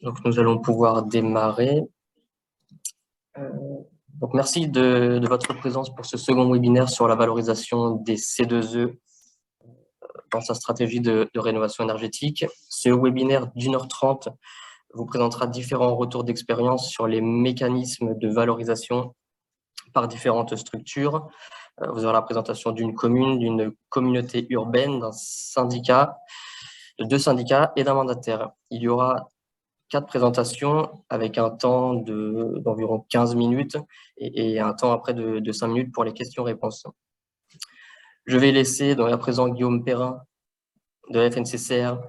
Donc, nous allons pouvoir démarrer. Euh, donc, merci de votre présence pour ce second webinaire sur la valorisation des C2E dans sa stratégie de rénovation énergétique. Ce webinaire d'1h30 vous présentera différents retours d'expérience sur les mécanismes de valorisation par différentes structures. Vous aurez la présentation d'une commune, d'une communauté urbaine, d'un syndicat, de 2 syndicats et d'un mandataire. Il y aura 4 présentations avec un temps d'environ 15 minutes et un temps après de 5 minutes pour les questions-réponses. Je vais laisser donc à présent Guillaume Perrin de la FNCCR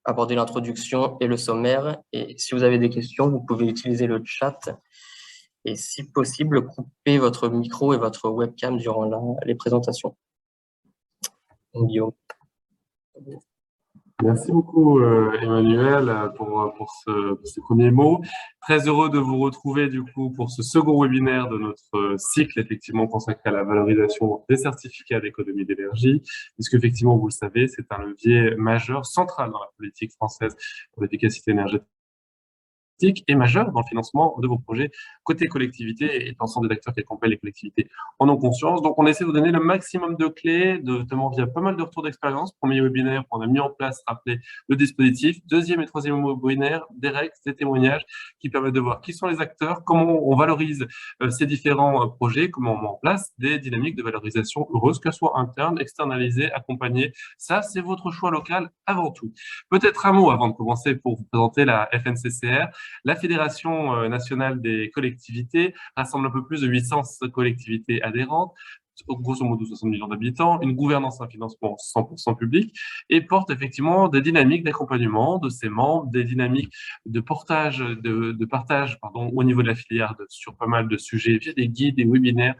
aborder l'introduction et le sommaire. Et si vous avez des questions, vous pouvez utiliser le chat et si possible, couper votre micro et votre webcam durant les présentations. Donc, Guillaume. Merci beaucoup Emmanuel pour ces premiers mots. Très heureux de vous retrouver du coup pour ce second webinaire de notre cycle effectivement consacré à la valorisation des certificats d'économie d'énergie, puisque effectivement vous le savez, c'est un levier majeur, central dans la politique française pour l'efficacité énergétique et majeur dans le financement de vos projets côté collectivité et l'ensemble des acteurs qui accompagnent les collectivités en ont conscience. Donc, on essaie de vous donner le maximum de clés, notamment via pas mal de retours d'expérience. Premier webinaire, on a mis en place, rappelez, le dispositif. Deuxième et troisième webinaire, des règles, des témoignages qui permettent de voir qui sont les acteurs, comment on valorise ces différents projets, comment on met en place des dynamiques de valorisation heureuses, que ce soit internes, externalisées, accompagnées. Ça, c'est votre choix local avant tout. Peut-être un mot avant de commencer pour vous présenter la FNCCR. La Fédération nationale des collectivités rassemble un peu plus de 800 collectivités adhérentes, grosso modo 60 millions d'habitants, une gouvernance et un financement 100% public, et porte effectivement des dynamiques d'accompagnement de ses membres, des dynamiques de partage au niveau de la filière sur pas mal de sujets, via des guides, des webinaires,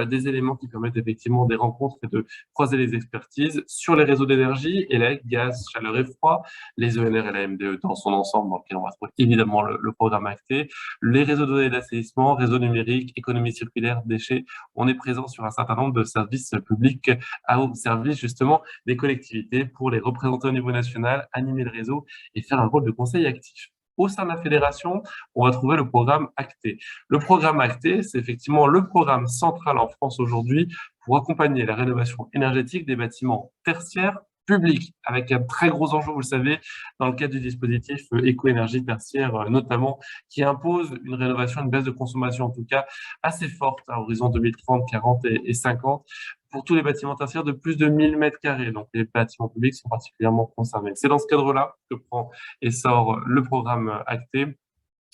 des éléments qui permettent effectivement des rencontres et de croiser les expertises sur les réseaux d'énergie, élec, gaz, chaleur et froid, les ENR et la MDE dans son ensemble, dans lequel on va trouver évidemment le programme acté, les réseaux de données d'assainissement, réseaux numériques, économie circulaire, déchets. On est présent sur un certain nombre de services publics au service justement des collectivités pour les représenter au niveau national, animer le réseau et faire un rôle de conseil actif. Au sein de la fédération, on va trouver le programme acté. Le programme acté, c'est effectivement le programme central en France aujourd'hui pour accompagner la rénovation énergétique des bâtiments tertiaires public, avec un très gros enjeu, vous le savez, dans le cadre du dispositif éco-énergie tertiaire, notamment, qui impose une rénovation, une baisse de consommation, en tout cas, assez forte à horizon 2030, 40 et 50, pour tous les bâtiments tertiaires de plus de 1000 mètres carrés. Donc, les bâtiments publics sont particulièrement concernés. C'est dans ce cadre-là que prend essor le programme acté,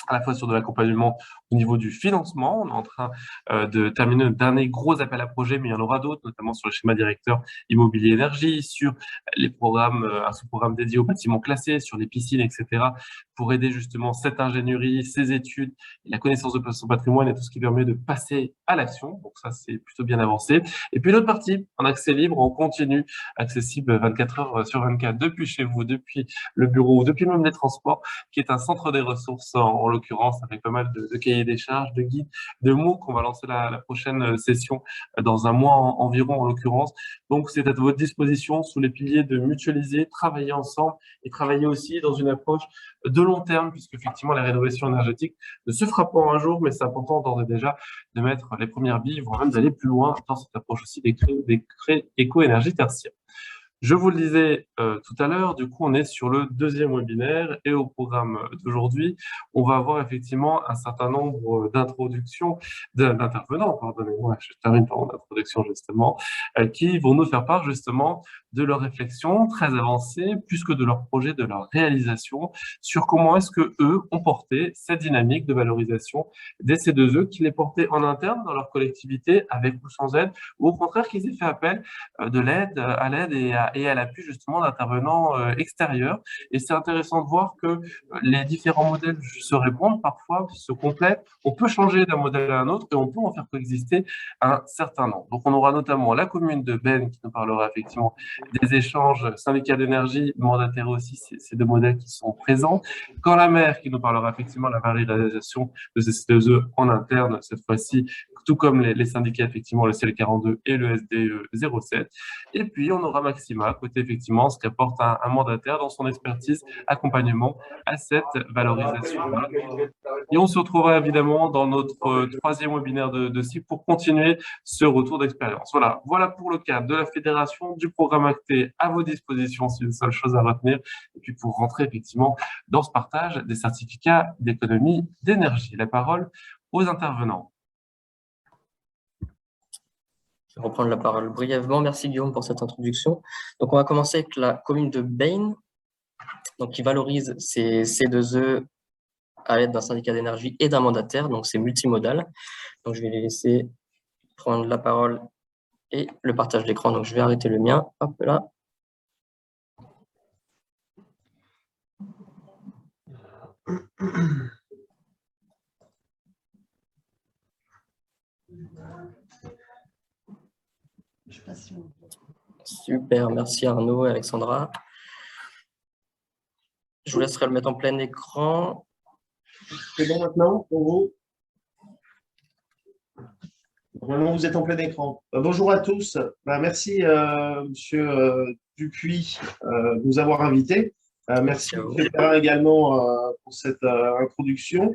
à la fois sur de l'accompagnement au niveau du financement. On est en train de terminer un dernier gros appel à projet, mais il y en aura d'autres, notamment sur le schéma directeur immobilier énergie, sur les programmes, un sous-programme dédié aux bâtiments classés, sur les piscines, etc., pour aider justement cette ingénierie, ces études, et la connaissance de son patrimoine et tout ce qui permet de passer à l'action. Donc ça, c'est plutôt bien avancé. Et puis l'autre partie, en accès libre, en continu, accessible 24 heures sur 24, depuis chez vous, depuis le bureau, depuis même les transports, qui est un centre des ressources en l'occurrence, avec pas mal de cahiers des charges, de guides, de mots qu'on va lancer la prochaine session dans un mois environ en l'occurrence. Donc, c'est à votre disposition sous les piliers de mutualiser, travailler ensemble et travailler aussi dans une approche de long terme, puisque effectivement, la rénovation énergétique ne se fera pas en un jour, mais c'est important d'ores et déjà de mettre les premières billes, voire même d'aller plus loin dans cette approche aussi des crés éco-énergie tertiaire. Je vous le disais tout à l'heure, du coup, on est sur le deuxième webinaire et au programme d'aujourd'hui, on va avoir effectivement un certain nombre d'intervenants, pardonnez-moi, je termine par mon introduction justement, qui vont nous faire part justement de leurs réflexions très avancées, plus que de leur projet, de leur réalisation, sur comment est-ce que eux ont porté cette dynamique de valorisation des C2E, qu'ils les portaient en interne dans leur collectivité, avec ou sans aide, ou au contraire qu'ils aient fait appel de l'aide, à l'aide et à l'appui justement d'intervenants extérieurs. Et c'est intéressant de voir que les différents modèles se répondent, parfois se complètent. On peut changer d'un modèle à un autre et on peut en faire coexister un certain nombre. Donc on aura notamment la commune de Ben qui nous parlera effectivement des échanges syndicats d'énergie, mandataires aussi, ces deux modèles qui sont présents. Quand la maire qui nous parlera effectivement de la valorisation de ces C2E en interne, cette fois-ci tout comme les syndicats, effectivement, le CL42 et le SDE 07. Et puis, on aura Maxima, côté, effectivement, ce qu'apporte un mandataire dans son expertise, accompagnement à cette valorisation-là. Et on se retrouvera évidemment dans notre troisième webinaire de cycle pour continuer ce retour d'expérience. Voilà pour le cadre de la fédération, du programme acté à vos dispositions, c'est une seule chose à retenir. Et puis pour rentrer effectivement dans ce partage des certificats d'économie d'énergie. La parole aux intervenants. Je vais reprendre la parole brièvement. Merci Guillaume pour cette introduction. Donc on va commencer avec la commune de Bain, donc qui valorise ses C2E à l'aide d'un syndicat d'énergie et d'un mandataire, donc c'est multimodal. Donc je vais les laisser prendre la parole et le partage d'écran. Donc je vais arrêter le mien, hop là. Super, merci Arnaud et Alexandra. Je vous laisserai le mettre en plein écran. C'est bon maintenant pour vous? Normalement, vous êtes en plein écran. Bonjour à tous. Merci, Monsieur Dupuis, de nous avoir invités. Merci Monsieur Perrin également pour cette introduction.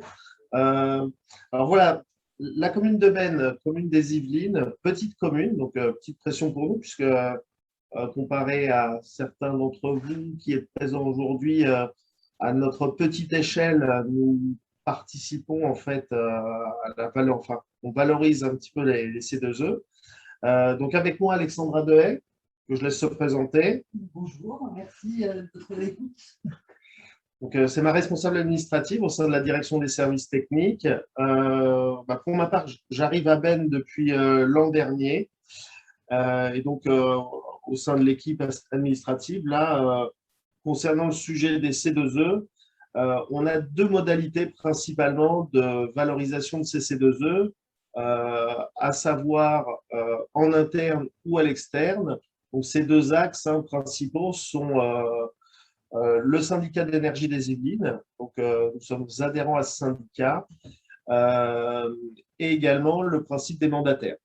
Alors voilà, la commune de Bain, commune des Yvelines, petite commune, donc petite pression pour nous, puisque comparé à certains d'entre vous qui êtes présents aujourd'hui à notre petite échelle, nous participons en fait à la valeur, enfin, on valorise un petit peu les C2E. Donc avec moi, Alexandra Dehaye, que je laisse se présenter. Bonjour, merci de votre écoute. Donc c'est ma responsable administrative au sein de la direction des services techniques. Pour ma part, j'arrive à Ben depuis l'an dernier. Et donc au sein de l'équipe administrative, là, concernant le sujet des C2E, on a deux modalités principalement de valorisation de ces C2E, à savoir en interne ou à l'externe. Donc, ces deux axes principaux sont le syndicat d'énergie des Yvelines, donc nous sommes adhérents à ce syndicat, et également le principe des mandataires.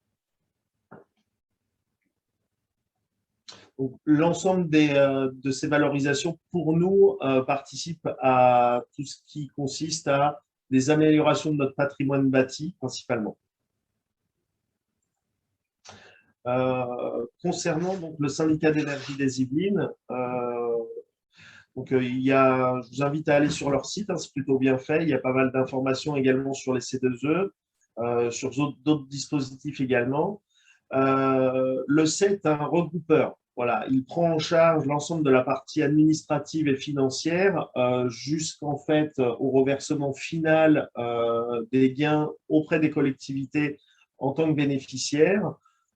L'ensemble de ces valorisations, pour nous, participe à tout ce qui consiste à des améliorations de notre patrimoine bâti, principalement. Concernant donc, le syndicat d'énergie des Yvelines, je vous invite à aller sur leur site, c'est plutôt bien fait. Il y a pas mal d'informations également sur les C2E, sur d'autres dispositifs également. Le C est un regroupeur. Voilà, il prend en charge l'ensemble de la partie administrative et financière jusqu'en fait au reversement final des gains auprès des collectivités en tant que bénéficiaires.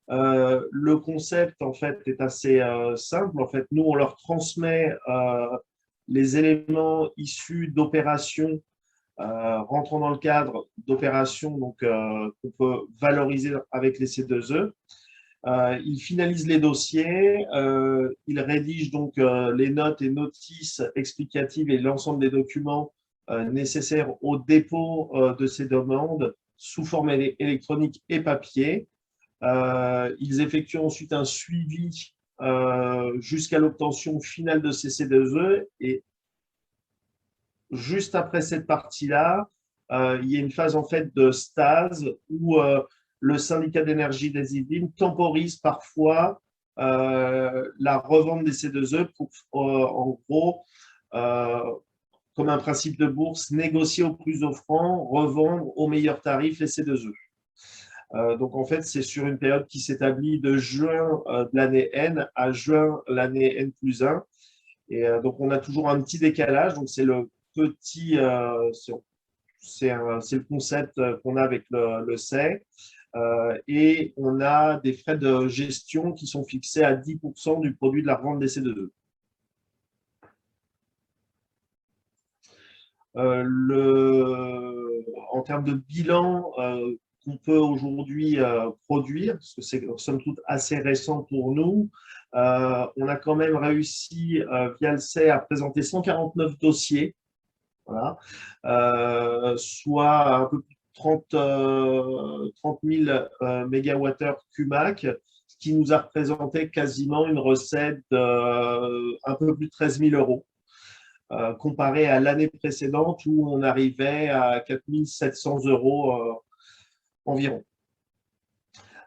Le concept en fait est assez simple. En fait, nous on leur transmet les éléments issus d'opérations rentrant dans le cadre d'opérations qu'on peut valoriser avec les C2E. Il finalise les dossiers, il rédige donc les notes et notices explicatives et l'ensemble des documents nécessaires au dépôt de ces demandes sous forme électronique et papier. Ils effectuent ensuite un suivi jusqu'à l'obtention finale de ces C2E et juste après cette partie-là, il y a une phase en fait de stase où le syndicat d'énergie des Yvelines temporise parfois la revente des C2E pour, en gros, comme un principe de bourse, négocier au plus offrant, revendre au meilleur tarif les C2E. Donc, en fait, c'est sur une période qui s'établit de juin de l'année N à juin l'année N+1. Et donc, on a toujours un petit décalage. Donc, c'est le petit, c'est le concept qu'on a avec le C. Et on a des frais de gestion qui sont fixés à 10% du produit de la revente des C2E. En termes de bilan qu'on peut aujourd'hui produire, parce que c'est somme toute assez récent pour nous, on a quand même réussi via le C à présenter 149 dossiers, voilà, soit un peu plus de 30 000 mégawattheures QMAC, ce qui nous a représenté quasiment une recette d'un peu plus de 13 000 euros, comparé à l'année précédente où on arrivait à 4 700 euros environ.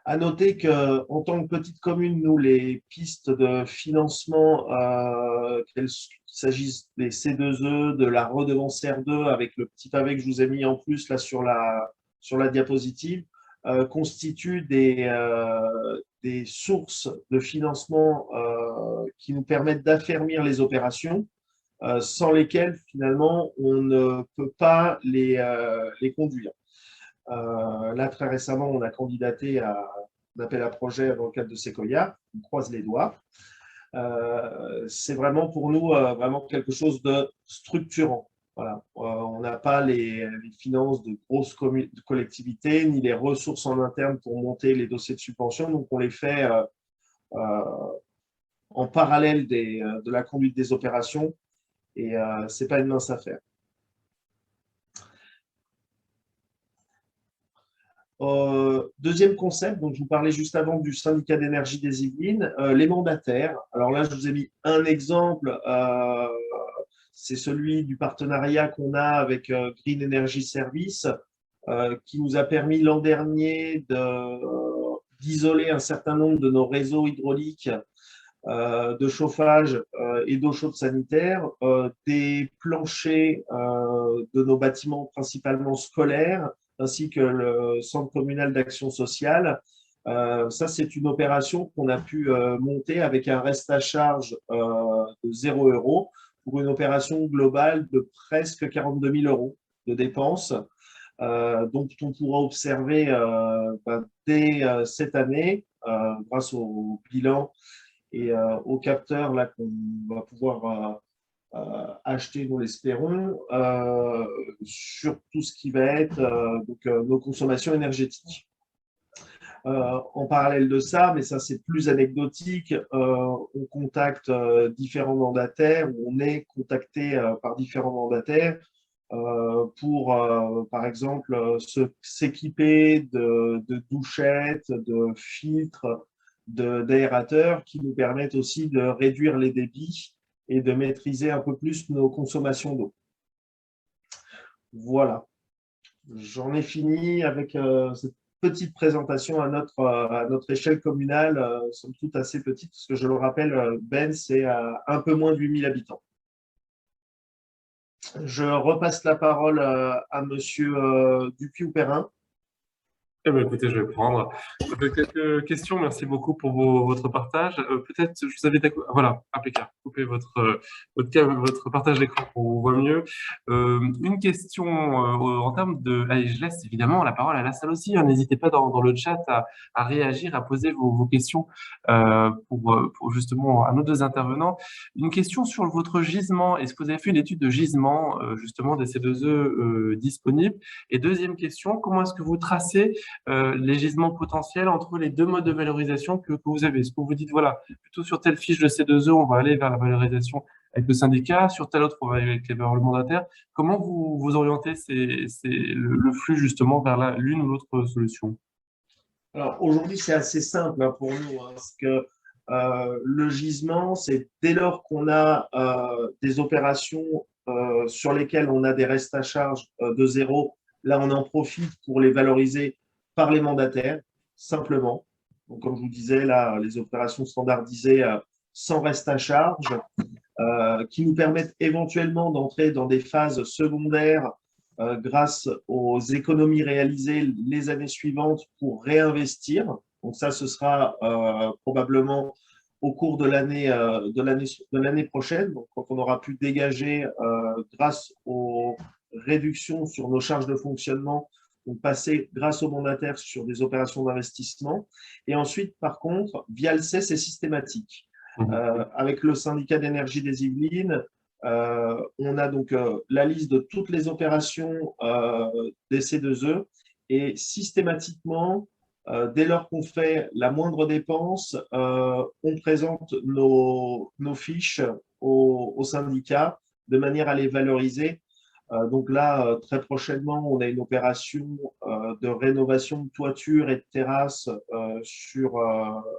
À noter qu'en tant que petite commune, nous, les pistes de financement, qu'il s'agisse des C2E, de la redevance R2, avec le petit pavé que je vous ai mis en plus là sur la diapositive, constituent des sources de financement qui nous permettent d'affermir les opérations, sans lesquelles, finalement, on ne peut pas les conduire. Là, très récemment, on a candidaté à un appel à projet dans le cadre de Sequoia. On croise les doigts. C'est vraiment pour nous vraiment quelque chose de structurant. Voilà. On n'a pas les finances de grosses collectivités, ni les ressources en interne pour monter les dossiers de subvention. Donc, on les fait en parallèle de la conduite des opérations. Et ce n'est pas une mince affaire. Deuxième concept, donc je vous parlais juste avant du syndicat d'énergie des Yvelines, les mandataires. Alors là, je vous ai mis un exemple, c'est celui du partenariat qu'on a avec Green Energy Service, qui nous a permis l'an dernier d'isoler un certain nombre de nos réseaux hydrauliques de chauffage et d'eau chaude sanitaire, des planchers de nos bâtiments principalement scolaires, ainsi que le Centre communal d'action sociale. Ça, c'est une opération qu'on a pu monter avec un reste à charge de 0 € pour une opération globale de presque 42 000 € de dépenses. Donc, on pourra observer dès cette année, grâce au bilan et aux capteurs là qu'on va pouvoir acheter, nous l'espérons, sur tout ce qui va être nos consommations énergétiques. En parallèle de ça, mais ça c'est plus anecdotique, on contacte différents mandataires, ou on est contacté par différents mandataires pour, par exemple, s'équiper de douchettes, de filtres, d'aérateurs qui nous permettent aussi de réduire les débits et de maîtriser un peu plus nos consommations d'eau. Voilà. J'en ai fini avec cette petite présentation à notre échelle communale, somme toute assez petite, parce que je le rappelle, Ben, c'est un peu moins de 8 000 habitants. Je repasse la parole à Monsieur Dupuy-Perrin. Eh bien, écoutez, je vais prendre quelques questions. Merci beaucoup pour votre partage. Peut-être, je vous avais d'accord. Voilà, impeccable. Coupez votre partage d'écran pour qu'on voit mieux. Une question en termes de. Allez, je laisse évidemment la parole à la salle aussi. Hein. N'hésitez pas dans le chat à réagir, à poser vos questions pour justement à nos deux intervenants. Une question sur votre gisement. Est-ce que vous avez fait une étude de gisement justement des C2E disponibles? Et deuxième question, comment est-ce que vous tracez les gisements potentiels entre les deux modes de valorisation que vous avez? Est-ce que vous dites, voilà, plutôt sur telle fiche de C2E, on va aller vers la valorisation avec le syndicat, sur telle autre, on va aller vers le mandataire? Comment vous orientez le flux justement vers l'une ou l'autre solution? Alors aujourd'hui, c'est assez simple hein, pour nous, hein, parce que le gisement, c'est dès lors qu'on a des opérations sur lesquelles on a des restes à charge de zéro, là on en profite pour les valoriser par les mandataires, simplement. Donc, comme je vous disais, là, les opérations standardisées sans reste à charge, qui nous permettent éventuellement d'entrer dans des phases secondaires grâce aux économies réalisées les années suivantes pour réinvestir. Donc ça, ce sera probablement au cours de l'année prochaine, donc quand on aura pu dégager grâce aux réductions sur nos charges de fonctionnement, donc passer grâce aux mandataires sur des opérations d'investissement. Et ensuite, par contre, via le CES, c'est systématique. Avec le syndicat d'énergie des Yvelines, on a donc la liste de toutes les opérations des C2E et systématiquement, dès lors qu'on fait la moindre dépense, on présente nos fiches au syndicat de manière à les valoriser Donc là, très prochainement, on a une opération de rénovation de toiture et de terrasse sur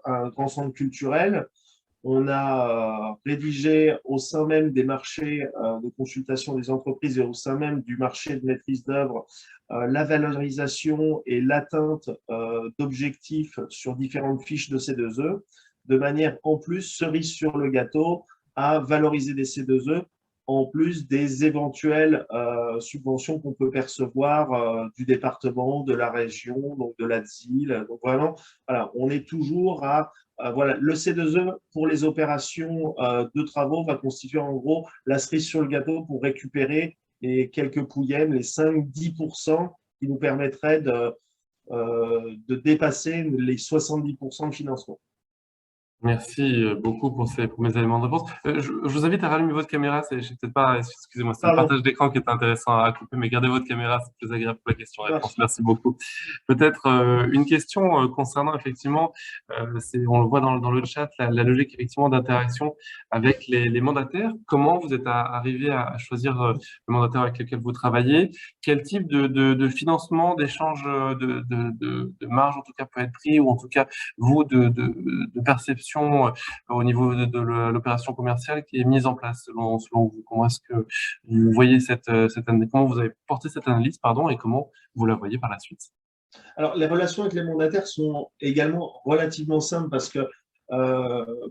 un grand centre culturel. On a rédigé au sein même des marchés de consultation des entreprises et au sein même du marché de maîtrise d'œuvre la valorisation et l'atteinte d'objectifs sur différentes fiches de C2E, de manière en plus, cerise sur le gâteau, à valoriser des C2E en plus des éventuelles subventions qu'on peut percevoir du département, de la région, donc de la DSIL. Donc vraiment, voilà, on est toujours à voilà, le C2E pour les opérations de travaux va constituer en gros la cerise sur le gâteau pour récupérer les quelques pouillèmes, les 5-10% qui nous permettraient de dépasser les 70% de financement. Merci beaucoup pour ces premiers éléments de réponse. Je vous invite à rallumer votre caméra. Je sais peut-être pas, excusez-moi, c'est le Pardon. partage d'écran qui est intéressant à couper, mais gardez votre caméra, c'est plus agréable pour la question-réponse. Merci beaucoup. Peut-être une question concernant effectivement, on le voit dans le chat, la logique effectivement d'interaction avec les mandataires. Comment vous êtes arrivé à choisir le mandataire avec lequel vous travaillez? Quel type de financement, d'échange, de marge en tout cas peut être pris, ou en tout cas vous de perception au niveau de l'opération commerciale qui est mise en place selon vous? Comment est-ce que vous voyez comment vous avez porté cette analyse, pardon, et comment vous la voyez par la suite? Alors, les relations avec les mandataires sont également relativement simples parce que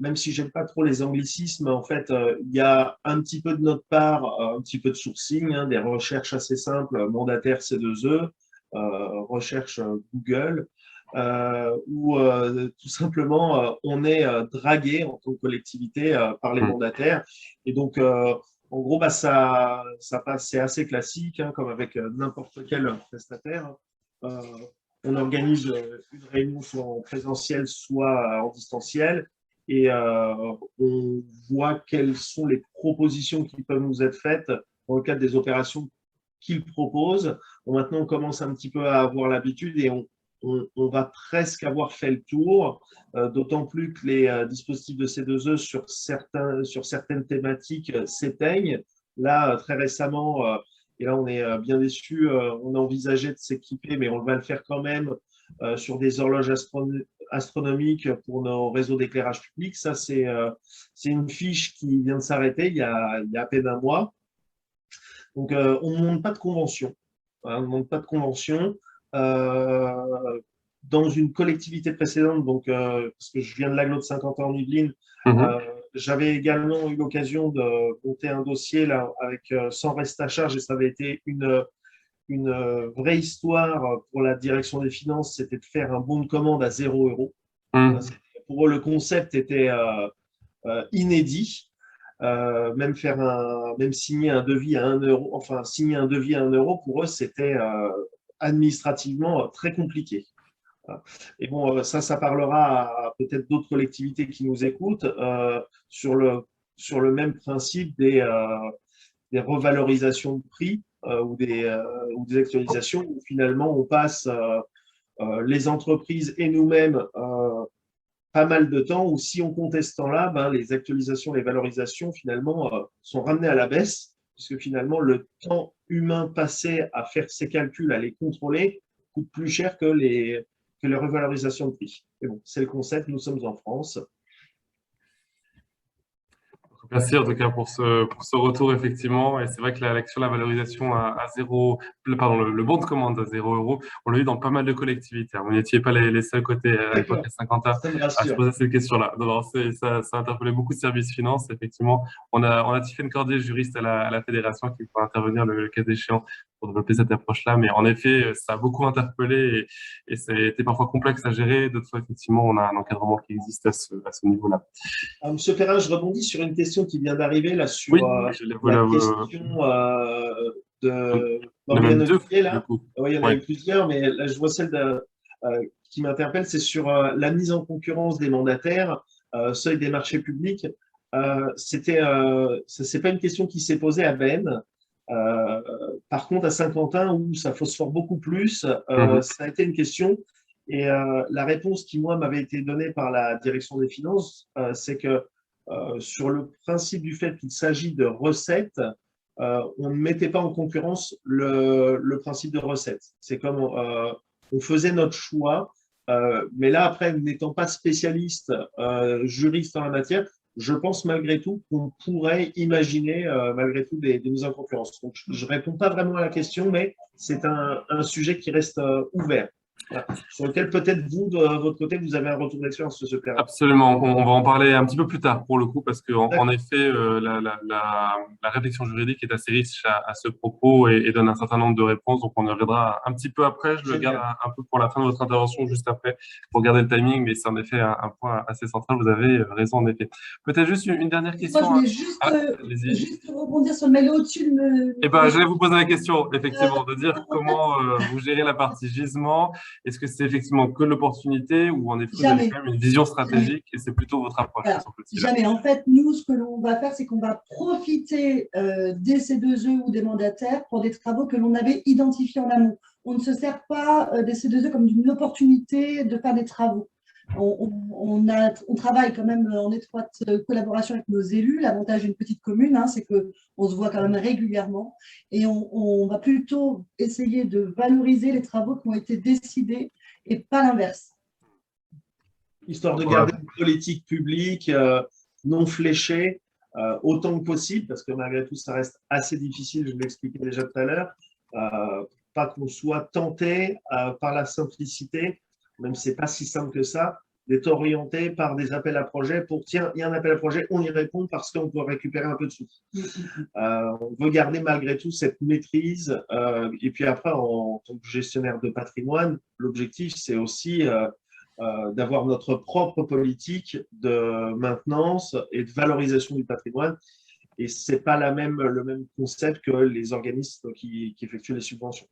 même si j'aime pas trop les anglicismes, en fait, il y a un petit peu de notre part, un petit peu de sourcing, hein, des recherches assez simples, mandataire C2E, recherche Google, où tout simplement on est dragué en tant que collectivité par les mandataires. Et donc, en gros, bah, ça passe, c'est assez classique, hein, comme avec n'importe quel prestataire. On organise une réunion soit en présentiel, soit en distanciel, et on voit quelles sont les propositions qui peuvent nous être faites dans le cadre des opérations qu'ils proposent. Bon, maintenant, on commence un petit peu à avoir l'habitude et on va presque avoir fait le tour, d'autant plus que les dispositifs de C2E sur certaines thématiques s'éteignent. Là, très récemment, et là on est bien déçus, on a envisagé de s'équiper, mais on va le faire quand même sur des horloges astronomiques pour nos réseaux d'éclairage public. Ça, c'est une fiche qui vient de s'arrêter il y a à peine un mois. Donc, on ne monte pas de convention. Hein, on ne monte pas de convention. Dans une collectivité précédente, donc, parce que je viens de l'agglo de Saint-Quentin en Yvelines, j'avais également eu l'occasion de monter un dossier là, avec sans reste à charge, et ça avait été une vraie histoire pour la direction des finances, c'était de faire un bon de commande à 0 €. Pour eux, le concept était inédit. Même signer un devis à 1 €, enfin signer un devis à 1 €, pour eux, c'était administrativement très compliqué. Et bon, ça parlera à peut-être d'autres collectivités qui nous écoutent sur le même principe des revalorisations de prix ou des actualisations où finalement on passe les entreprises et nous-mêmes pas mal de temps, où si on compte ce temps-là, ben, les actualisations, les valorisations finalement sont ramenées à la baisse, puisque finalement le temps humain passé à faire ces calculs, à les contrôler, coûte plus cher que les revalorisations de prix. Mais bon, c'est le concept, nous sommes en France. Merci en tout cas pour ce retour, effectivement. Et c'est vrai que l'action, la valorisation à 0, pardon, le bon de commande à 0 €, on l'a eu dans pas mal de collectivités. Vous n'étiez pas les seuls côtés à l'époque à Saint-Quentin à se poser cette question-là. Ça a interpellé beaucoup de services finances. Effectivement, on a Tiffaine Cordier, juriste à la fédération, qui pourra intervenir le cas échéant pour développer cette approche-là. Mais en effet, ça a beaucoup interpellé et ça a été parfois complexe à gérer. D'autres fois, effectivement, on a un encadrement qui existe à ce niveau-là. Monsieur Perrin, je rebondis sur une question qui vient d'arriver là sur la question de Morgane Olivier. Là. Oui, il y en a eu plusieurs, mais là, je vois celle qui m'interpelle, c'est sur la mise en concurrence des mandataires, seuil des marchés publics. C'est pas une question qui s'est posée à Vennes. Par contre, à Saint-Quentin, où ça phosphore beaucoup plus, ça a été une question. Et la réponse qui, moi, m'avait été donnée par la direction des finances, c'est que sur le principe du fait qu'il s'agit de recettes, on ne mettait pas en concurrence le principe de recette. C'est comme on faisait notre choix, mais là, après, n'étant pas spécialiste, juriste en la matière, je pense malgré tout qu'on pourrait imaginer malgré tout des mises en concurrence. Donc, je ne réponds pas vraiment à la question, mais c'est un sujet qui reste ouvert. Voilà. Sur lequel peut-être vous, de votre côté, vous avez un retour d'expérience sur ce terrain. Absolument, on va en parler un petit peu plus tard pour le coup, parce qu'en effet, la réflexion juridique est assez riche à ce propos et donne un certain nombre de réponses, donc on y reviendra un petit peu après. Je le garde un peu pour la fin de votre intervention, juste après, pour garder le timing, mais c'est en effet un point assez central, vous avez raison en effet. Peut-être juste une dernière question. Moi, je voulais juste rebondir sur le mail au-dessus. Eh ben, je vais vous poser la question, effectivement, de dire comment vous gérez la partie gisement. Est-ce que c'est effectivement que l'opportunité ou en effet vous avez quand même une vision stratégique et c'est plutôt votre approche? Voilà. Jamais. En fait, nous, ce que l'on va faire, c'est qu'on va profiter des C2E ou des mandataires pour des travaux que l'on avait identifiés en amont. On ne se sert pas des C2E comme d'une opportunité de faire des travaux. On travaille quand même en étroite collaboration avec nos élus. L'avantage d'une petite commune, c'est qu'on se voit quand même régulièrement et on va plutôt essayer de valoriser les travaux qui ont été décidés et pas l'inverse. Histoire de garder une politique publique non fléchée autant que possible, parce que malgré tout, ça reste assez difficile, je l'expliquais déjà tout à l'heure, pas qu'on soit tenté par la simplicité, même si ce n'est pas si simple que ça, d'être orienté par des appels à projets pour, tiens, il y a un appel à projet, on y répond parce qu'on peut récupérer un peu de sous. On veut garder malgré tout cette maîtrise. Et puis après, en tant que gestionnaire de patrimoine, l'objectif, c'est aussi d'avoir notre propre politique de maintenance et de valorisation du patrimoine. Et ce n'est pas le même concept que les organismes qui effectuent les subventions.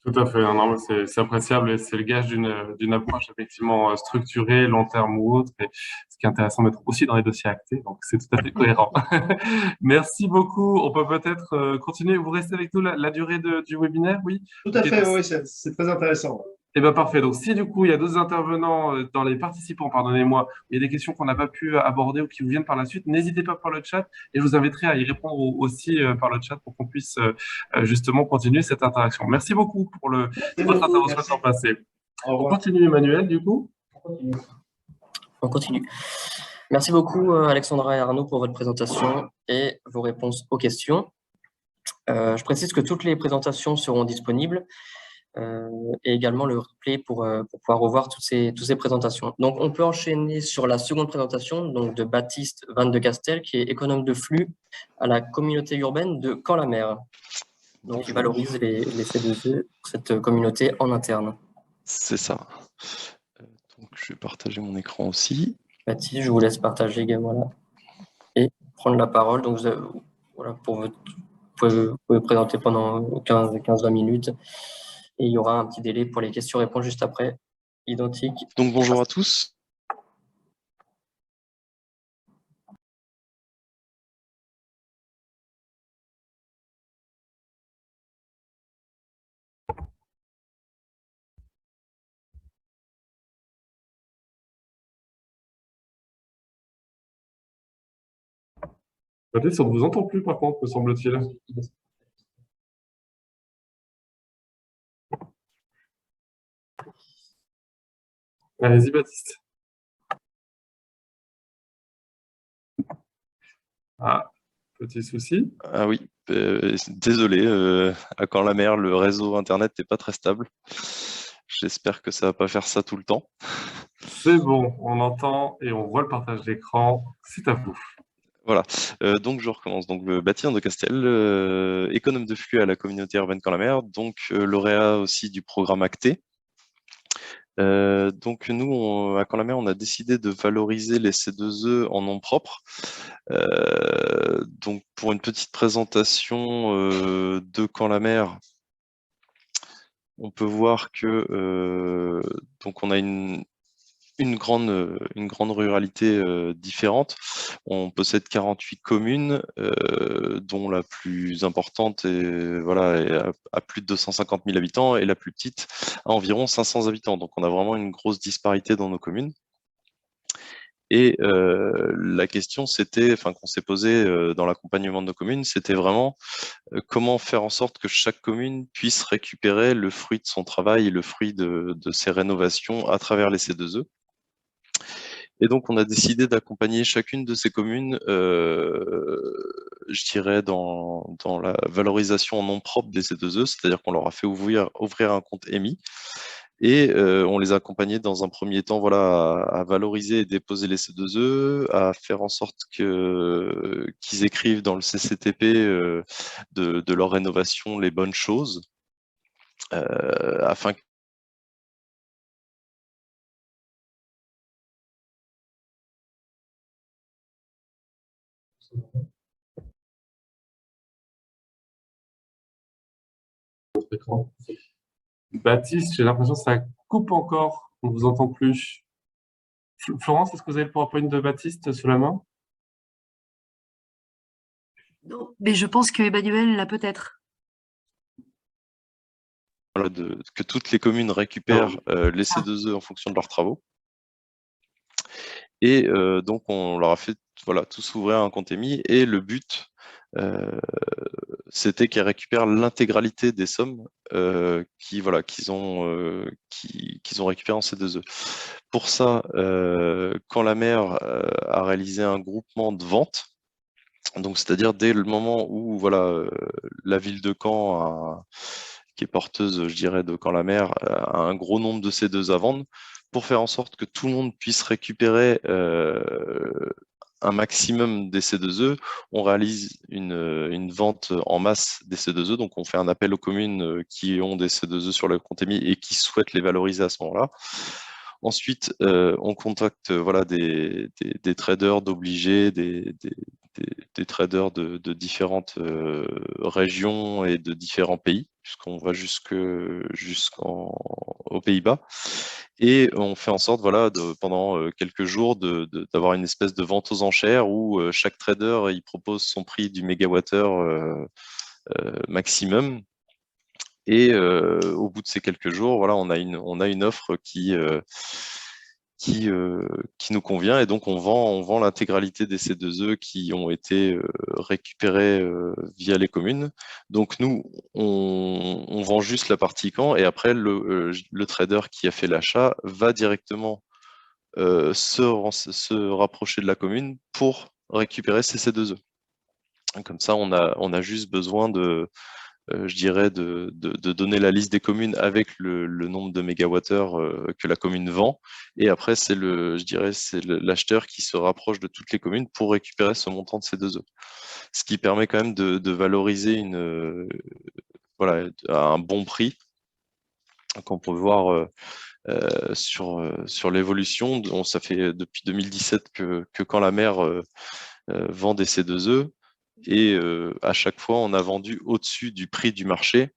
Tout à fait, non, c'est appréciable et c'est le gage d'une approche effectivement structurée, long terme ou autre. Et ce qui est intéressant d'être aussi dans les dossiers actés, donc c'est tout à fait cohérent. Merci beaucoup. On peut peut-être continuer. Vous restez avec nous la durée du webinaire, oui? Tout à fait, oui, c'est très intéressant. Eh bien, parfait. Donc, si du coup, il y a d'autres intervenants dans les participants, pardonnez-moi, il y a des questions qu'on n'a pas pu aborder ou qui vous viennent par la suite, n'hésitez pas par le chat et je vous inviterai à y répondre aussi par le chat pour qu'on puisse justement continuer cette interaction. Merci beaucoup pour votre intervention temps passé. On continue, Emmanuel, du coup. On continue. Merci beaucoup, Alexandra et Arnaud, pour votre présentation et vos réponses aux questions. Je précise que toutes les présentations seront disponibles. Et également le replay pour pouvoir revoir toutes ces présentations. Donc, on peut enchaîner sur la seconde présentation donc de Baptiste Van de Castel, qui est économe de flux à la communauté urbaine de Caen-la-Mer. Donc, il valorise les C2E, cette communauté en interne. C'est ça. Donc, je vais partager mon écran aussi. Baptiste, je vous laisse partager également là et prendre la parole. Donc, voilà, vous pouvez présenter pendant 15-20 minutes. Et il y aura un petit délai pour les questions-réponses juste après, identique. Donc bonjour à tous. Baptiste, on ne vous entend plus par contre, me semble-t-il. Allez-y, Baptiste. Ah, petit souci. Ah oui, désolé, à Caen-la-Mer, le réseau Internet n'est pas très stable. J'espère que ça ne va pas faire ça tout le temps. C'est bon, on entend et on voit le partage d'écran. C'est à vous. Voilà, donc je recommence. Donc Baptiste de Castel, économe de flux à la communauté urbaine Caen-la-Mer, donc lauréat aussi du programme Acté. Donc nous, à Caen-la-Mer, on a décidé de valoriser les C2E en nom propre. Donc pour une petite présentation de Caen-la-Mer, on peut voir que donc on a une grande ruralité différente. On possède 48 communes, dont la plus importante est à plus de 250 000 habitants et la plus petite à environ 500 habitants. Donc on a vraiment une grosse disparité dans nos communes. Et la question qu'on s'est posée dans l'accompagnement de nos communes, c'était vraiment comment faire en sorte que chaque commune puisse récupérer le fruit de son travail et le fruit de ses rénovations à travers les C2E. Et donc, on a décidé d'accompagner chacune de ces communes, je dirais, dans la valorisation en nom propre des C2E, c'est-à-dire qu'on leur a fait ouvrir un compte EMI. Et on les a accompagnés dans un premier temps, voilà, à valoriser et déposer les C2E, à faire en sorte qu'ils écrivent dans le CCTP de leur rénovation les bonnes choses, afin que Baptiste, j'ai l'impression que ça coupe encore, on ne vous entend plus. Florence, est-ce que vous avez le PowerPoint de Baptiste sous la main? Non, mais je pense que Emmanuel l'a peut-être. voilà, que toutes les communes récupèrent les C2E en fonction de leurs travaux. Et donc, on leur a fait tous ouvrir un compte EMI. Et le but, c'était qu'ils récupèrent l'intégralité des sommes qu'ils ont récupérées en C2E. Pour ça, quand la maire a réalisé un groupement de vente, donc c'est-à-dire dès le moment où la ville de Caen, qui est porteuse, je dirais, de Caen-la-Mer, a un gros nombre de C2 à vendre, pour faire en sorte que tout le monde puisse récupérer un maximum des C2E, on réalise une vente en masse des C2E, donc on fait un appel aux communes qui ont des C2E sur le compte EMI et qui souhaitent les valoriser à ce moment-là. Ensuite, on contacte des traders d'obligés, des traders de différentes régions et de différents pays, puisqu'on va jusqu'aux Pays-Bas. Et on fait en sorte, pendant quelques jours, d'avoir une espèce de vente aux enchères où chaque trader il propose son prix du mégawattheure maximum. Et au bout de ces quelques jours, on a une offre qui nous convient, et donc on vend l'intégralité des C2E qui ont été récupérés via les communes. Donc nous, on vend juste la partie camp, et après le trader qui a fait l'achat va directement se rapprocher de la commune pour récupérer ces C2E. Comme ça, on a juste besoin je dirais, de donner la liste des communes avec le nombre de mégawattheures que la commune vend. Et après, c'est l'acheteur qui se rapproche de toutes les communes pour récupérer ce montant de C2E. Ce qui permet quand même de valoriser à un bon prix, qu'on peut voir sur l'évolution. Ça fait depuis 2017 que Caen-la-Mer vend des C2E. Et à chaque fois, on a vendu au-dessus du prix du marché.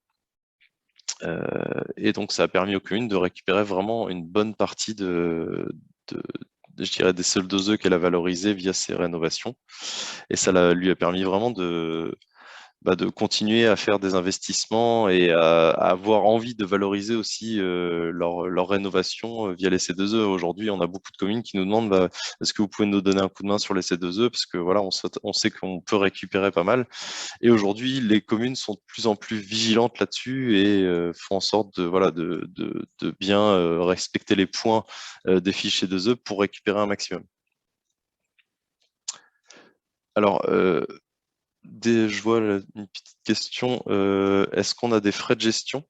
Et donc, ça a permis aux communes de récupérer vraiment une bonne partie je dirais, des seuls 2 œufs qu'elle a valorisés via ces rénovations. Et ça lui a permis vraiment de continuer à faire des investissements et à avoir envie de valoriser aussi leur rénovation via les C2E. Aujourd'hui, on a beaucoup de communes qui nous demandent est-ce que vous pouvez nous donner un coup de main sur les C2E, parce que on sait qu'on peut récupérer pas mal. Et aujourd'hui, les communes sont de plus en plus vigilantes là-dessus et font en sorte de bien respecter les points des fiches C2E pour récupérer un maximum. Alors, je vois une petite question. Est-ce qu'on a des frais de gestion?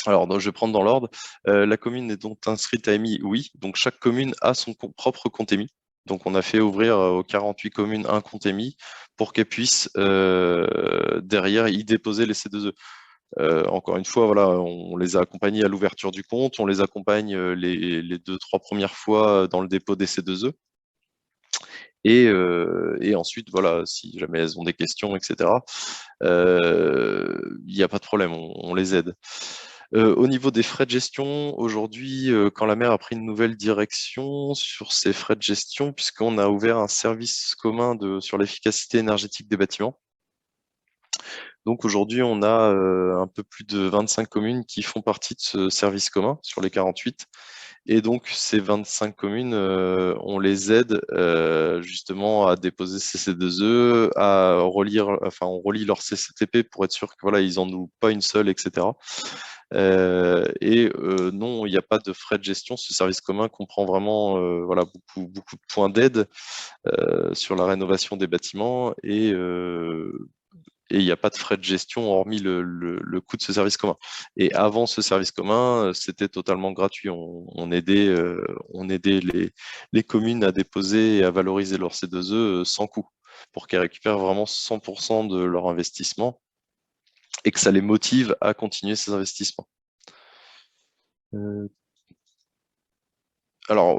Alors, je vais prendre dans l'ordre. La commune est donc inscrite à EMI, oui. Donc, chaque commune a son propre compte EMI. Donc, on a fait ouvrir aux 48 communes un compte EMI pour qu'elles puissent derrière y déposer les C2E. Encore une fois, on les a accompagnés à l'ouverture du compte, on les accompagne les 2-3 premières fois dans le dépôt des C2E. Et ensuite, si jamais elles ont des questions, etc., il n'y a pas de problème, on les aide. Au niveau des frais de gestion, aujourd'hui, quand la maire a pris une nouvelle direction sur ces frais de gestion, puisqu'on a ouvert un service commun sur l'efficacité énergétique des bâtiments. Donc aujourd'hui, on a un peu plus de 25 communes qui font partie de ce service commun sur les 48. Et donc, ces 25 communes, on les aide justement à déposer ces C2E, à relire, enfin, on relie leur CCTP pour être sûr que voilà, ils en oublient pas une seule, etc. Non, il n'y a pas de frais de gestion. Ce service commun comprend vraiment voilà, beaucoup de points d'aide sur la rénovation des bâtiments et il n'y a pas de frais de gestion hormis le coût de ce service commun. Et avant ce service commun, c'était totalement gratuit. On aidait les communes à déposer et à valoriser leur C2E sans coût pour qu'elles récupèrent vraiment 100% de leur investissement et que ça les motive à continuer ces investissements. Alors,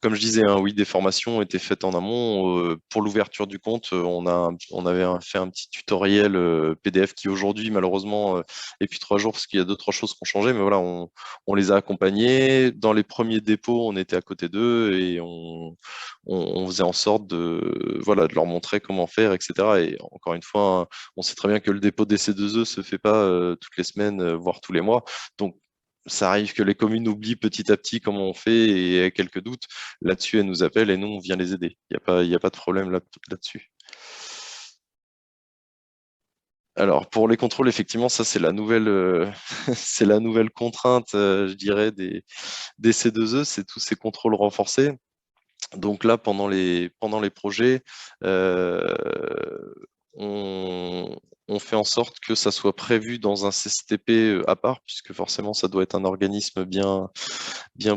comme je disais, hein, oui, des formations ont été faites en amont. Pour l'ouverture du compte, on avait fait un petit tutoriel PDF qui aujourd'hui, malheureusement, est plus 3 jours parce qu'il y a 2-3 choses qui ont changé. Mais voilà, on les a accompagnés. Dans les premiers dépôts, on était à côté d'eux et on faisait en sorte voilà, de leur montrer comment faire, etc. Et encore une fois, hein, on sait très bien que le dépôt des C2E se fait pas toutes les semaines, voire tous les mois. Donc, ça arrive que les communes oublient petit à petit comment on fait et aient quelques doutes. Là-dessus, elles nous appellent et nous, on vient les aider. Il n'y a pas de problème là-dessus. Alors, pour les contrôles, effectivement, ça, c'est la nouvelle, c'est la nouvelle contrainte, je dirais, des C2E, c'est tous ces contrôles renforcés. Donc là, pendant les projets, on fait en sorte que ça soit prévu dans un CCTP à part, puisque forcément, ça doit être un organisme bien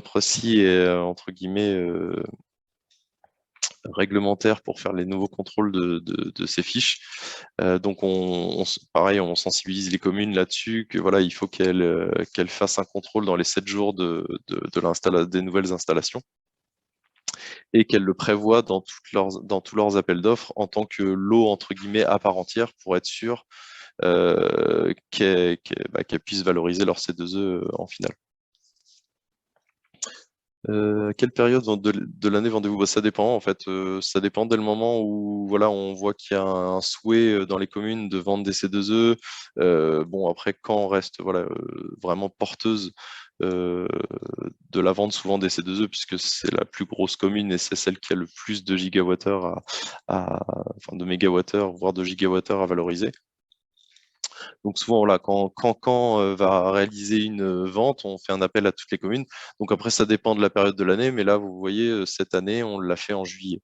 précis et entre guillemets réglementaire pour faire les nouveaux contrôles de ces fiches. Donc, pareil, on sensibilise les communes là-dessus, que voilà, il faut qu'elles fassent un contrôle dans les 7 jours des nouvelles installations et qu'elles le prévoient dans tous leurs appels d'offres en tant que lot entre guillemets à part entière pour être sûr qu'elles puissent valoriser leur C2E en finale. Quelle période de l'année vendez-vous? Ça dépend en fait. Ça dépend dès le moment où voilà, on voit qu'il y a un souhait dans les communes de vendre des C2E. Bon, après, quand on reste voilà, vraiment porteuse de la vente souvent des C2E, puisque c'est la plus grosse commune et c'est celle qui a le plus de gigawattheures enfin de mégawattheures, voire de gigawattheures à valoriser. Donc souvent, voilà, quand va réaliser une vente, on fait un appel à toutes les communes. Donc après, ça dépend de la période de l'année, mais là, vous voyez, cette année, on l'a fait en juillet.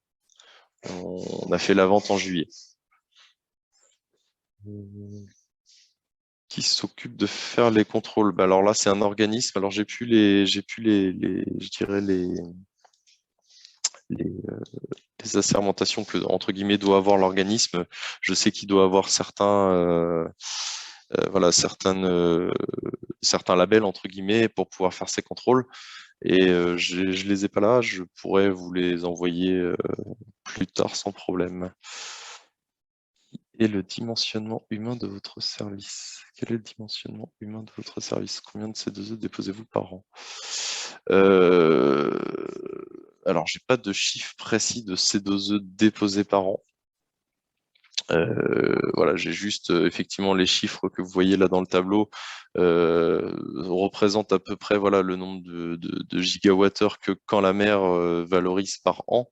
On a fait la vente en juillet. Qui s'occupe de faire les contrôles? Bah, alors là, c'est un organisme. Alors je dirais les assermentations que entre guillemets doit avoir l'organisme. Je sais qu'il doit avoir voilà, certains labels entre guillemets pour pouvoir faire ces contrôles. Et je les ai pas là, je pourrais vous les envoyer plus tard sans problème. Et le dimensionnement humain de votre service? Quel est le dimensionnement humain de votre service? Combien de C2E déposez-vous par an? Alors, j'ai pas de chiffre précis de C2E déposés par an. Voilà, j'ai juste effectivement les chiffres que vous voyez là dans le tableau représentent à peu près voilà, le nombre de gigawattheures que quand la mer valorise par an.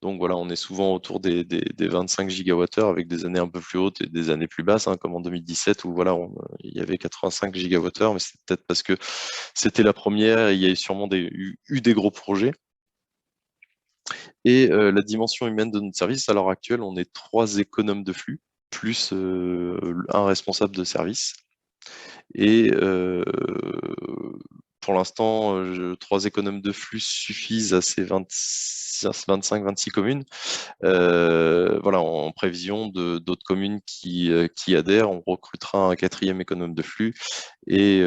Donc voilà, on est souvent autour des 25 gigawattheures avec des années un peu plus hautes et des années plus basses, hein, comme en 2017 où voilà, il y avait 85 gigawattheures, mais c'est peut-être parce que c'était la première et il y a sûrement eu des gros projets. Et la dimension humaine de notre service, à l'heure actuelle, on est 3 économes de flux, plus un responsable de service. Et pour l'instant, 3 économes de flux suffisent à ces 25-26 communes. Voilà, en prévision d'autres communes qui adhèrent, on recrutera un 4e économe de flux et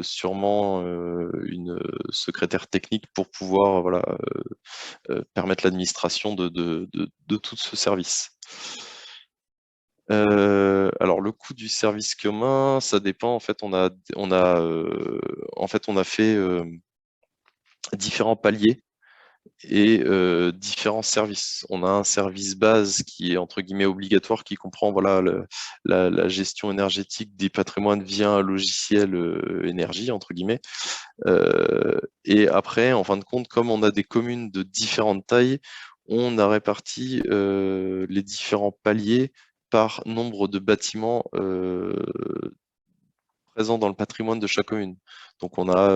sûrement une secrétaire technique pour pouvoir voilà, permettre l'administration de tout ce service. Alors le coût du service commun, ça dépend. En fait, on a fait différents paliers. et différents services. On a un service base qui est entre guillemets obligatoire, qui comprend voilà, la gestion énergétique des patrimoines via un logiciel énergie, entre guillemets. Et après, en fin de compte, comme on a des communes de différentes tailles, on a réparti les différents paliers par nombre de bâtiments présents dans le patrimoine de chaque commune. Donc on a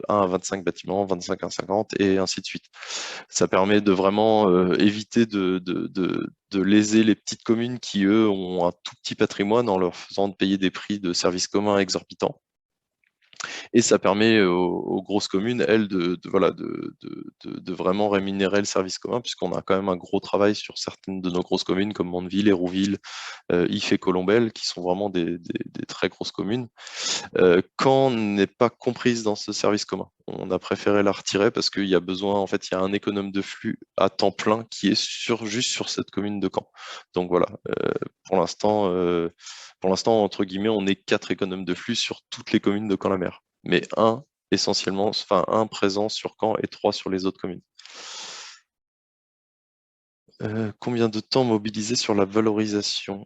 1 à 25 bâtiments, 25 à 50 et ainsi de suite. Ça permet de vraiment éviter de léser les petites communes qui, eux, ont un tout petit patrimoine en leur faisant payer des prix de services communs exorbitants. Et ça permet aux grosses communes, elles, voilà, de vraiment rémunérer le service commun, puisqu'on a quand même un gros travail sur certaines de nos grosses communes, comme Mandeville, Hérouville, If et Colombelles, qui sont vraiment des très grosses communes. Quand on n'est pas comprise dans ce service commun, on a préféré la retirer parce qu'il y a besoin, en fait, il y a un économe de flux à temps plein qui est juste sur cette commune de Caen. Donc voilà, pour l'instant, entre guillemets, on est 4 économes de flux sur toutes les communes de Caen-la-Mer, mais essentiellement, enfin un présent sur Caen et 3 sur les autres communes. Combien de temps mobiliser sur la valorisation?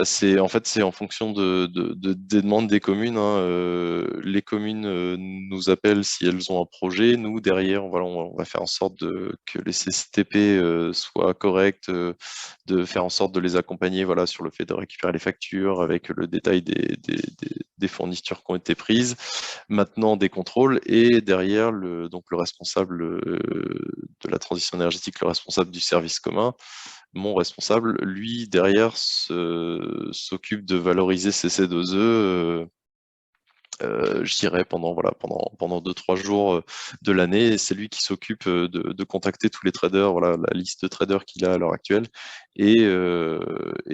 C'est en fonction des demandes des communes, hein. Les communes nous appellent si elles ont un projet. Nous, derrière, voilà, on va faire en sorte que les CCTP soient corrects, de faire en sorte de les accompagner, voilà, sur le fait de récupérer les factures avec le détail des fournitures qui ont été prises, maintenant des contrôles, et derrière, donc le responsable de la transition énergétique, le responsable du service commun, mon responsable, lui, derrière, s'occupe de valoriser ces C2E, je dirais, pendant 2-3 jours de l'année. Et c'est lui qui s'occupe de contacter tous les traders, voilà, la liste de traders qu'il a à l'heure actuelle, et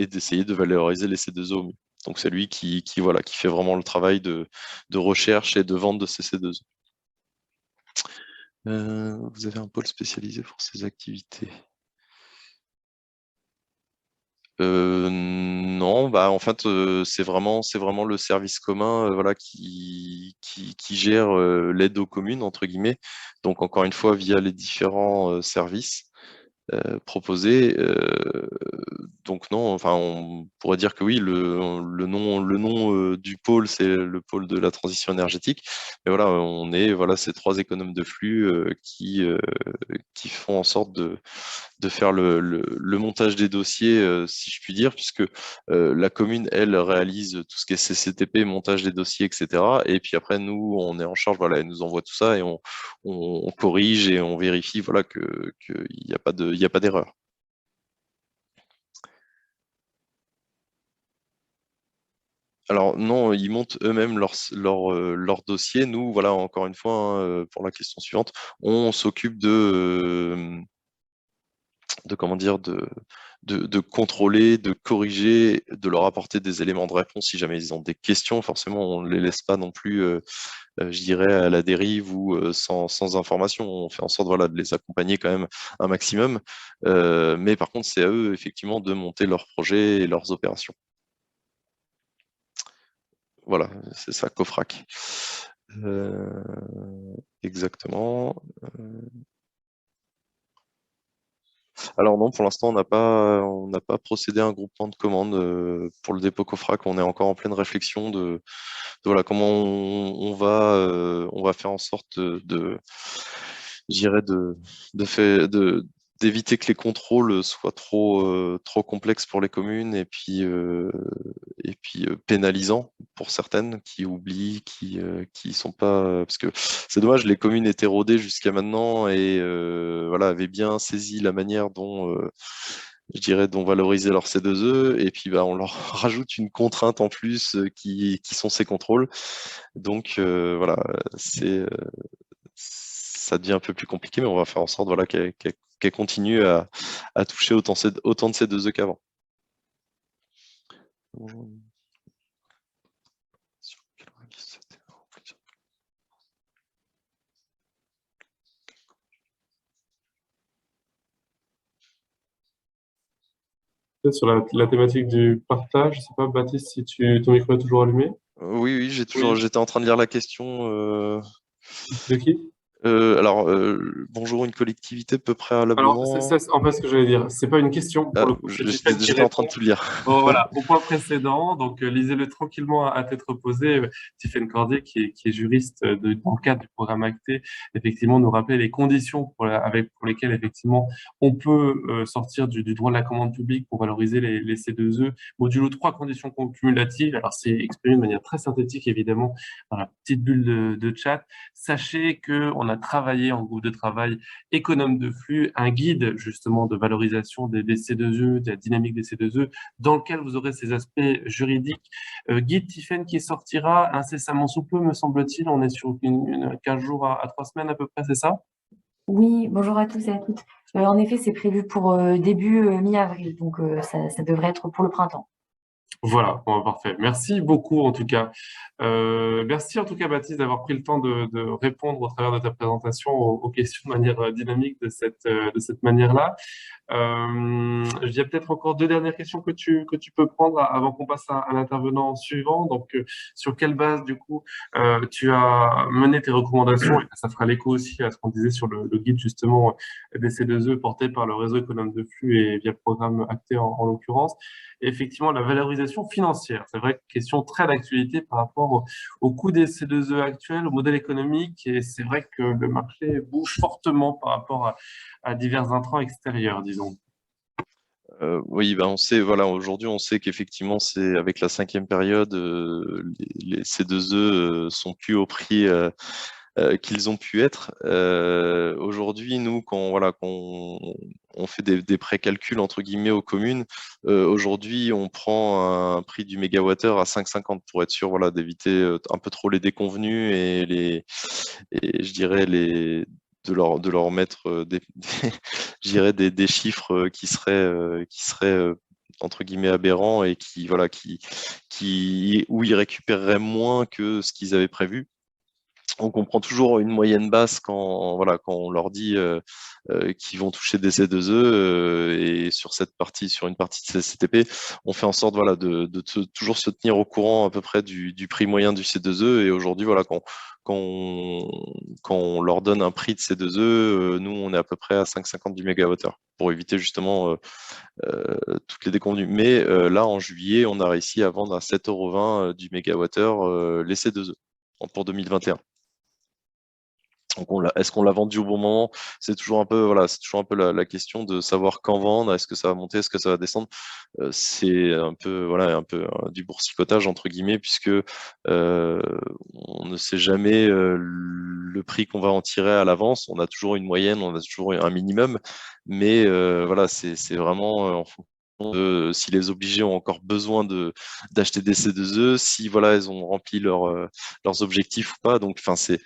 d'essayer de valoriser les C2E au mieux. Donc c'est lui qui fait vraiment le travail de recherche et de vente de ces C2E. Vous avez un pôle spécialisé pour ces activités? Non, en fait, c'est vraiment le service commun, voilà, qui gère l'aide aux communes, entre guillemets. Donc encore une fois, via les différents services proposés. Donc non, enfin, on pourrait dire que oui, le nom du pôle, c'est le pôle de la transition énergétique. Mais voilà, on est ces 3 économes de flux qui font en sorte de faire le montage des dossiers, si je puis dire, puisque la commune, elle, réalise tout ce qui est CCTP, montage des dossiers, etc. Et puis après, nous, on est en charge, voilà, elle nous envoie tout ça et on corrige et on vérifie, voilà, qu'il n'y a pas d'erreur. Alors non, ils montent eux-mêmes leur dossier. Nous, voilà, encore une fois, hein, pour la question suivante, on s'occupe comment dire, de contrôler, de corriger, de leur apporter des éléments de réponse si jamais ils ont des questions. Forcément, on ne les laisse pas non plus, je dirais, à la dérive ou sans information. On fait en sorte, voilà, de les accompagner quand même un maximum. Mais par contre, c'est à eux, effectivement, de monter leurs projets et leurs opérations. Voilà, c'est ça, COFRAC. Exactement. Alors non, pour l'instant, on n'a pas procédé à un groupement de commandes pour le dépôt COFRAC. On est encore en pleine réflexion de voilà, comment on va faire en sorte je dirais, d'éviter que les contrôles soient trop complexes pour les communes et puis pénalisants pour certaines qui oublient, qui sont pas, parce que c'est dommage, les communes étaient rodées jusqu'à maintenant et voilà, avaient bien saisi la manière dont je dirais, dont valoriser leur C2E, et puis on leur rajoute une contrainte en plus qui sont ces contrôles. Donc voilà, ça devient un peu plus compliqué, mais on va faire en sorte, voilà, qu'elle continue à toucher autant de C2E qu'avant. Sur la thématique du partage, je sais pas, Baptiste, si ton micro est toujours allumé. Oui, Oui. j'étais en train de lire la question. De qui? Bonjour, une collectivité peut Alors, préalablement. en fait, ce que j'allais dire, c'est pas une question pour Ah, le coup, c'est Tiffen qui j'étais en train de répond. tout lire. Bon, voilà, au point précédent, donc lisez-le tranquillement à tête reposée. Tiffaine Cordier, qui est juriste dans le cadre du programme Acté, effectivement, nous rappelait les conditions pour lesquelles, effectivement, on peut sortir du droit de la commande publique pour valoriser les C2E. Modulo 3 conditions cumulatives. Alors, c'est exprimé de manière très synthétique, évidemment, dans la petite bulle de chat. Sachez que on a travaillé en groupe de travail économe de flux, un guide, justement, de valorisation des C2E, de la dynamique des C2E, dans lequel vous aurez ces aspects juridiques. Guide Tiffen qui sortira incessamment sous peu, me semble-t-il. On est sur 15 jours à 3 semaines à peu près, c'est ça? Oui, bonjour à tous et à toutes. En effet, c'est prévu pour début mi-avril, donc ça devrait être pour le printemps. Voilà, bon, parfait. Merci beaucoup en tout cas. Merci en tout cas Baptiste d'avoir pris le temps de répondre au travers de ta présentation aux questions de manière dynamique de cette manière-là. Il y a peut-être encore deux dernières questions que tu peux prendre avant qu'on passe à l'intervenant suivant. Donc, sur quelle base, du coup, tu as mené tes recommandations et ça fera l'écho aussi à ce qu'on disait sur le guide, justement, des C2E porté par le réseau économe de flux et via le programme Acté en l'occurrence. Et effectivement, la valorisation financière, c'est vrai, question très d'actualité par rapport au coût des C2E actuels, au modèle économique. Et c'est vrai que le marché bouge fortement par rapport à divers intrants extérieurs, disons. Oui, ben on sait, voilà, aujourd'hui, on sait qu'effectivement, c'est avec la cinquième période, les C2E sont plus au prix qu'ils ont pu être. Aujourd'hui, nous, quand on fait des précalculs entre guillemets aux communes, aujourd'hui, on prend un prix du mégawattheure à 5,50 pour être sûr, voilà, d'éviter un peu trop les déconvenus et je dirais de leur mettre je dirais des chiffres qui seraient entre guillemets aberrants et où ils récupéreraient moins que ce qu'ils avaient prévu. On comprend toujours une moyenne basse quand on leur dit qu'ils vont toucher des C2E et sur une partie de CCTP, on fait en sorte toujours se tenir au courant à peu près du prix moyen du C2E. Et aujourd'hui, voilà, quand on leur donne un prix de C2E, nous, on est à peu près à 5,50 du mégawattheure pour éviter justement toutes les déconvenues. Mais là, en juillet, on a réussi à vendre à 7,20 € du mégawattheure les C2E pour 2021. Donc est-ce qu'on l'a vendu au bon moment? C'est toujours un peu, voilà, c'est toujours un peu la question de savoir quand vendre. Est-ce que ça va monter? Est-ce que ça va descendre? C'est un peu, voilà, un peu du boursicotage entre guillemets, puisque on ne sait jamais le prix qu'on va en tirer à l'avance. On a toujours une moyenne, on a toujours un minimum, mais voilà, c'est vraiment en fonction de si les obligés ont encore besoin d'acheter des C2E, si voilà, elles ont rempli leurs objectifs ou pas. Donc, enfin, c'est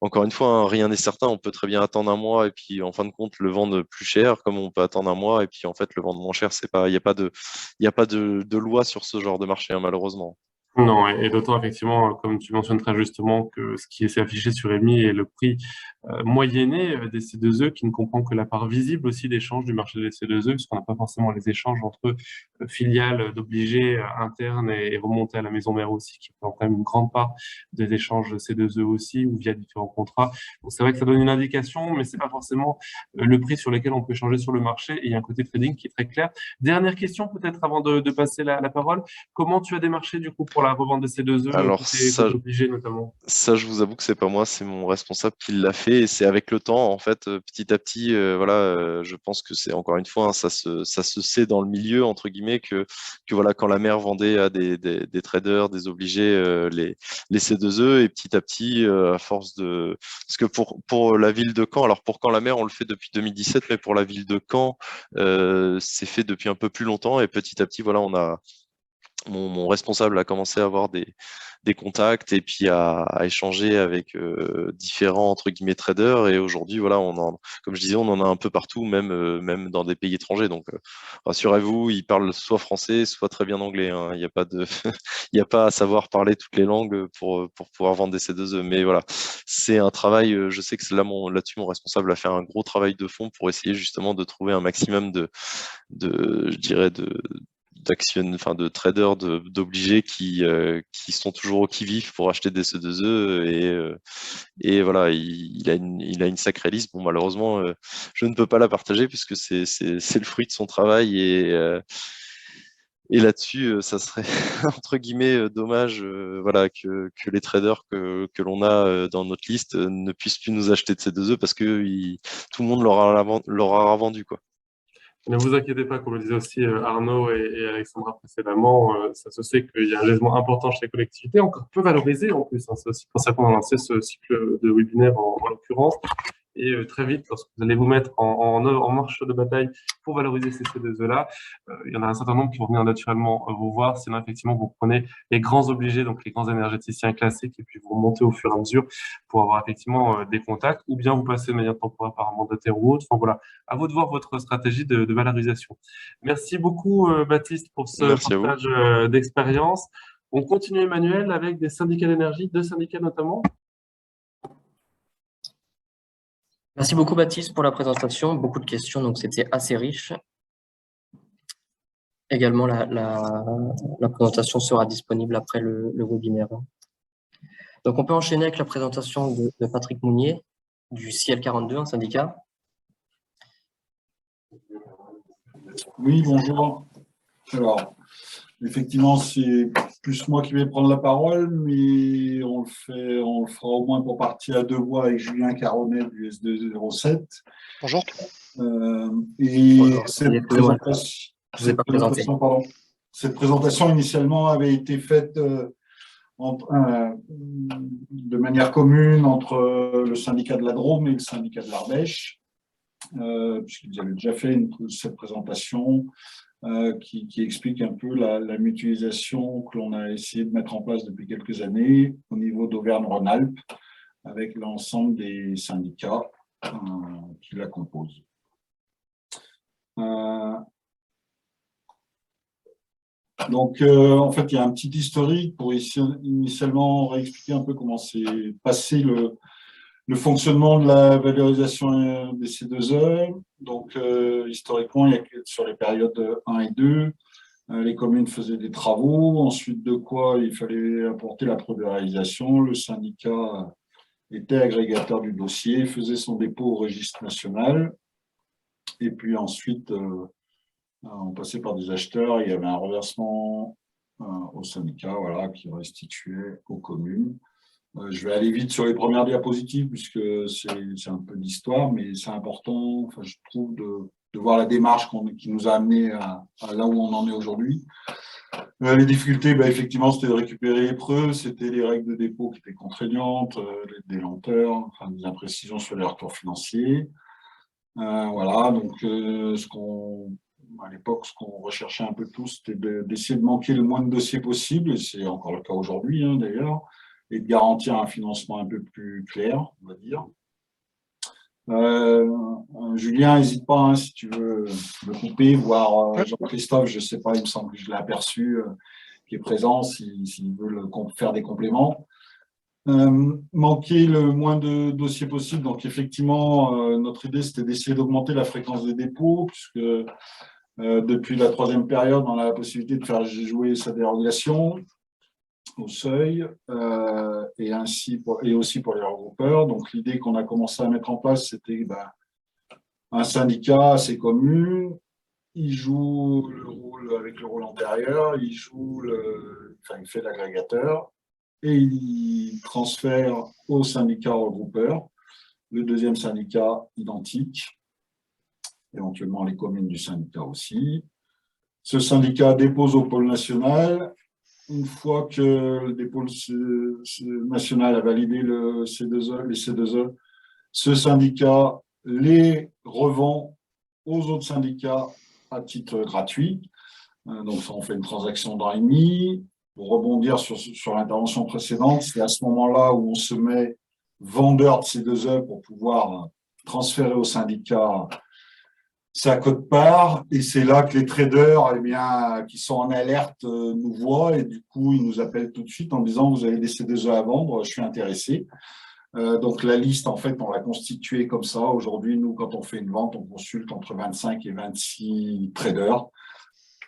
encore une fois, hein, rien n'est certain. On peut très bien attendre un mois et puis en fin de compte le vendre plus cher, comme on peut attendre un mois et puis en fait le vendre moins cher. C'est pas, il n'y a pas de loi sur ce genre de marché, hein, malheureusement. Non, et d'autant effectivement, comme tu mentionnes très justement, que ce qui est affiché sur EMI est le prix moyenné des C2E, qui ne comprend que la part visible aussi d'échange du marché des C2E, puisqu'on n'a pas forcément les échanges entre filiales d'obligés internes et remontés à la maison mère aussi, qui prend quand même une grande part des échanges C2E aussi, ou via différents contrats. Donc c'est vrai que ça donne une indication, mais c'est pas forcément le prix sur lequel on peut échanger sur le marché, et il y a un côté trading qui est très clair. Dernière question peut-être avant de passer la parole. Comment tu as démarché du coup pour la revente de ces deux œufs Alors côté obligé notamment? ça, je vous avoue que c'est pas moi, c'est mon responsable qui l'a fait et c'est avec le temps, en fait, petit à petit, voilà, je pense que c'est encore une fois, hein, ça se sait dans le milieu entre guillemets que voilà, quand la mère vendait à des traders, des obligés, les C2E et petit à petit, à force de, parce que pour la ville de Caen, alors pour Caen la mer, on le fait depuis 2017, mais pour la ville de Caen, c'est fait depuis un peu plus longtemps et petit à petit, voilà, mon responsable a commencé à avoir des contacts et puis à échanger avec différents entre guillemets traders et aujourd'hui voilà comme je disais on en a un peu partout même dans des pays étrangers donc rassurez-vous ils parlent soit français soit très bien anglais hein. Il n'y a pas de il n'y a pas à savoir parler toutes les langues pour pouvoir vendre des C2E mais voilà c'est un travail je sais que là-dessus mon responsable a fait un gros travail de fond pour essayer justement de trouver un maximum de je dirais enfin de traders d'obligés qui sont toujours au qui-vive pour acheter des C2E et voilà, il a une sacrée liste. Bon, malheureusement, je ne peux pas la partager puisque c'est le fruit de son travail et là-dessus, ça serait entre guillemets dommage voilà, que les traders que l'on a dans notre liste ne puissent plus nous acheter de C2E parce que tout le monde l'aura vendu, quoi. Ne vous inquiétez pas, comme le disait aussi Arnaud et Alexandra précédemment, ça se sait qu'il y a un gisement important chez les collectivités, encore peu valorisé en plus. Hein, c'est aussi pour ça qu'on a lancé ce cycle de webinaire en l'occurrence. Et très vite, lorsque vous allez vous mettre en marche de bataille pour valoriser ces C2E-là, il y en a un certain nombre qui vont venir naturellement vous voir. Sinon, effectivement, vous prenez les grands obligés, donc les grands énergéticiens classiques, et puis vous remontez au fur et à mesure pour avoir effectivement des contacts, ou bien vous passez de manière temporaire par un mandataire ou autre. Enfin voilà, à vous de voir votre stratégie de valorisation. Merci beaucoup, Baptiste, pour ce partage d'expérience. On continue, Emmanuel, avec des syndicats d'énergie, 2 syndicats notamment. Merci beaucoup, Baptiste, pour la présentation. Beaucoup de questions, donc c'était assez riche. Également, la présentation sera disponible après le webinaire. Donc, on peut enchaîner avec la présentation de Patrick Mounier, du CL42, un syndicat. Oui, bonjour. Alors, effectivement, c'est plus moi qui vais prendre la parole, mais on le fera au moins pour partie à 2 voix avec Julien Caronnet du S207. Bonjour. Cette présentation initialement avait été faite de manière commune entre le syndicat de la Drôme et le syndicat de l'Ardèche, puisqu'ils avaient déjà fait cette présentation qui explique un peu la mutualisation que l'on a essayé de mettre en place depuis quelques années au niveau d'Auvergne-Rhône-Alpes avec l'ensemble des syndicats qui la composent. Donc, en fait, il y a un petit historique pour initialement réexpliquer un peu comment s'est passé le fonctionnement de la valorisation des C2E. Donc, historiquement, il y a, sur les périodes 1 et 2, les communes faisaient des travaux, ensuite de quoi il fallait apporter la preuve de réalisation. Le syndicat était agrégateur du dossier, faisait son dépôt au registre national, et puis ensuite, on passait par des acheteurs, il y avait un reversement au syndicat, voilà, qui restituait aux communes. Je vais aller vite sur les premières diapositives puisque c'est un peu d'histoire, mais c'est important, enfin, je trouve, de voir la démarche qui nous a amené à là où on en est aujourd'hui. Les difficultés, effectivement, c'était de récupérer les preuves, c'était les règles de dépôt qui étaient contraignantes, des lenteurs, enfin, des imprécisions sur les retours financiers. Voilà, donc à l'époque, ce qu'on recherchait un peu tous, c'était d'essayer de manquer le moins de dossiers possible, et c'est encore le cas aujourd'hui d'ailleurs, et de garantir un financement un peu plus clair, on va dire. Julien, n'hésite pas si tu veux me couper, voir Jean-Christophe, je ne sais pas, il me semble que je l'ai aperçu, qui est présent, s'il veut faire des compléments. Manquer le moins de dossiers possible, donc effectivement, notre idée, c'était d'essayer d'augmenter la fréquence des dépôts, puisque depuis la 3e période, on a la possibilité de faire jouer sa dérogation au seuil et aussi pour les regroupeurs. Donc, l'idée qu'on a commencé à mettre en place, c'était un syndicat assez commun. Il joue le rôle avec le rôle antérieur, il fait l'agrégateur et il transfère au syndicat regroupeur le 2e syndicat identique, éventuellement les communes du syndicat aussi. Ce syndicat dépose au pôle national. Une fois que le dépôt national a validé les C2E, ce syndicat les revend aux autres syndicats à titre gratuit. Donc, ça, on fait une transaction d'1 an et demi. Pour rebondir sur l'intervention précédente, c'est à ce moment-là où on se met vendeur de C2E pour pouvoir transférer au syndicat sa quote-part, et c'est là que les traders qui sont en alerte nous voient, et du coup, ils nous appellent tout de suite en disant « Vous avez des C2E à vendre, je suis intéressé ». Donc, la liste, en fait, on l'a constituée comme ça. Aujourd'hui, nous, quand on fait une vente, on consulte entre 25 et 26 traders.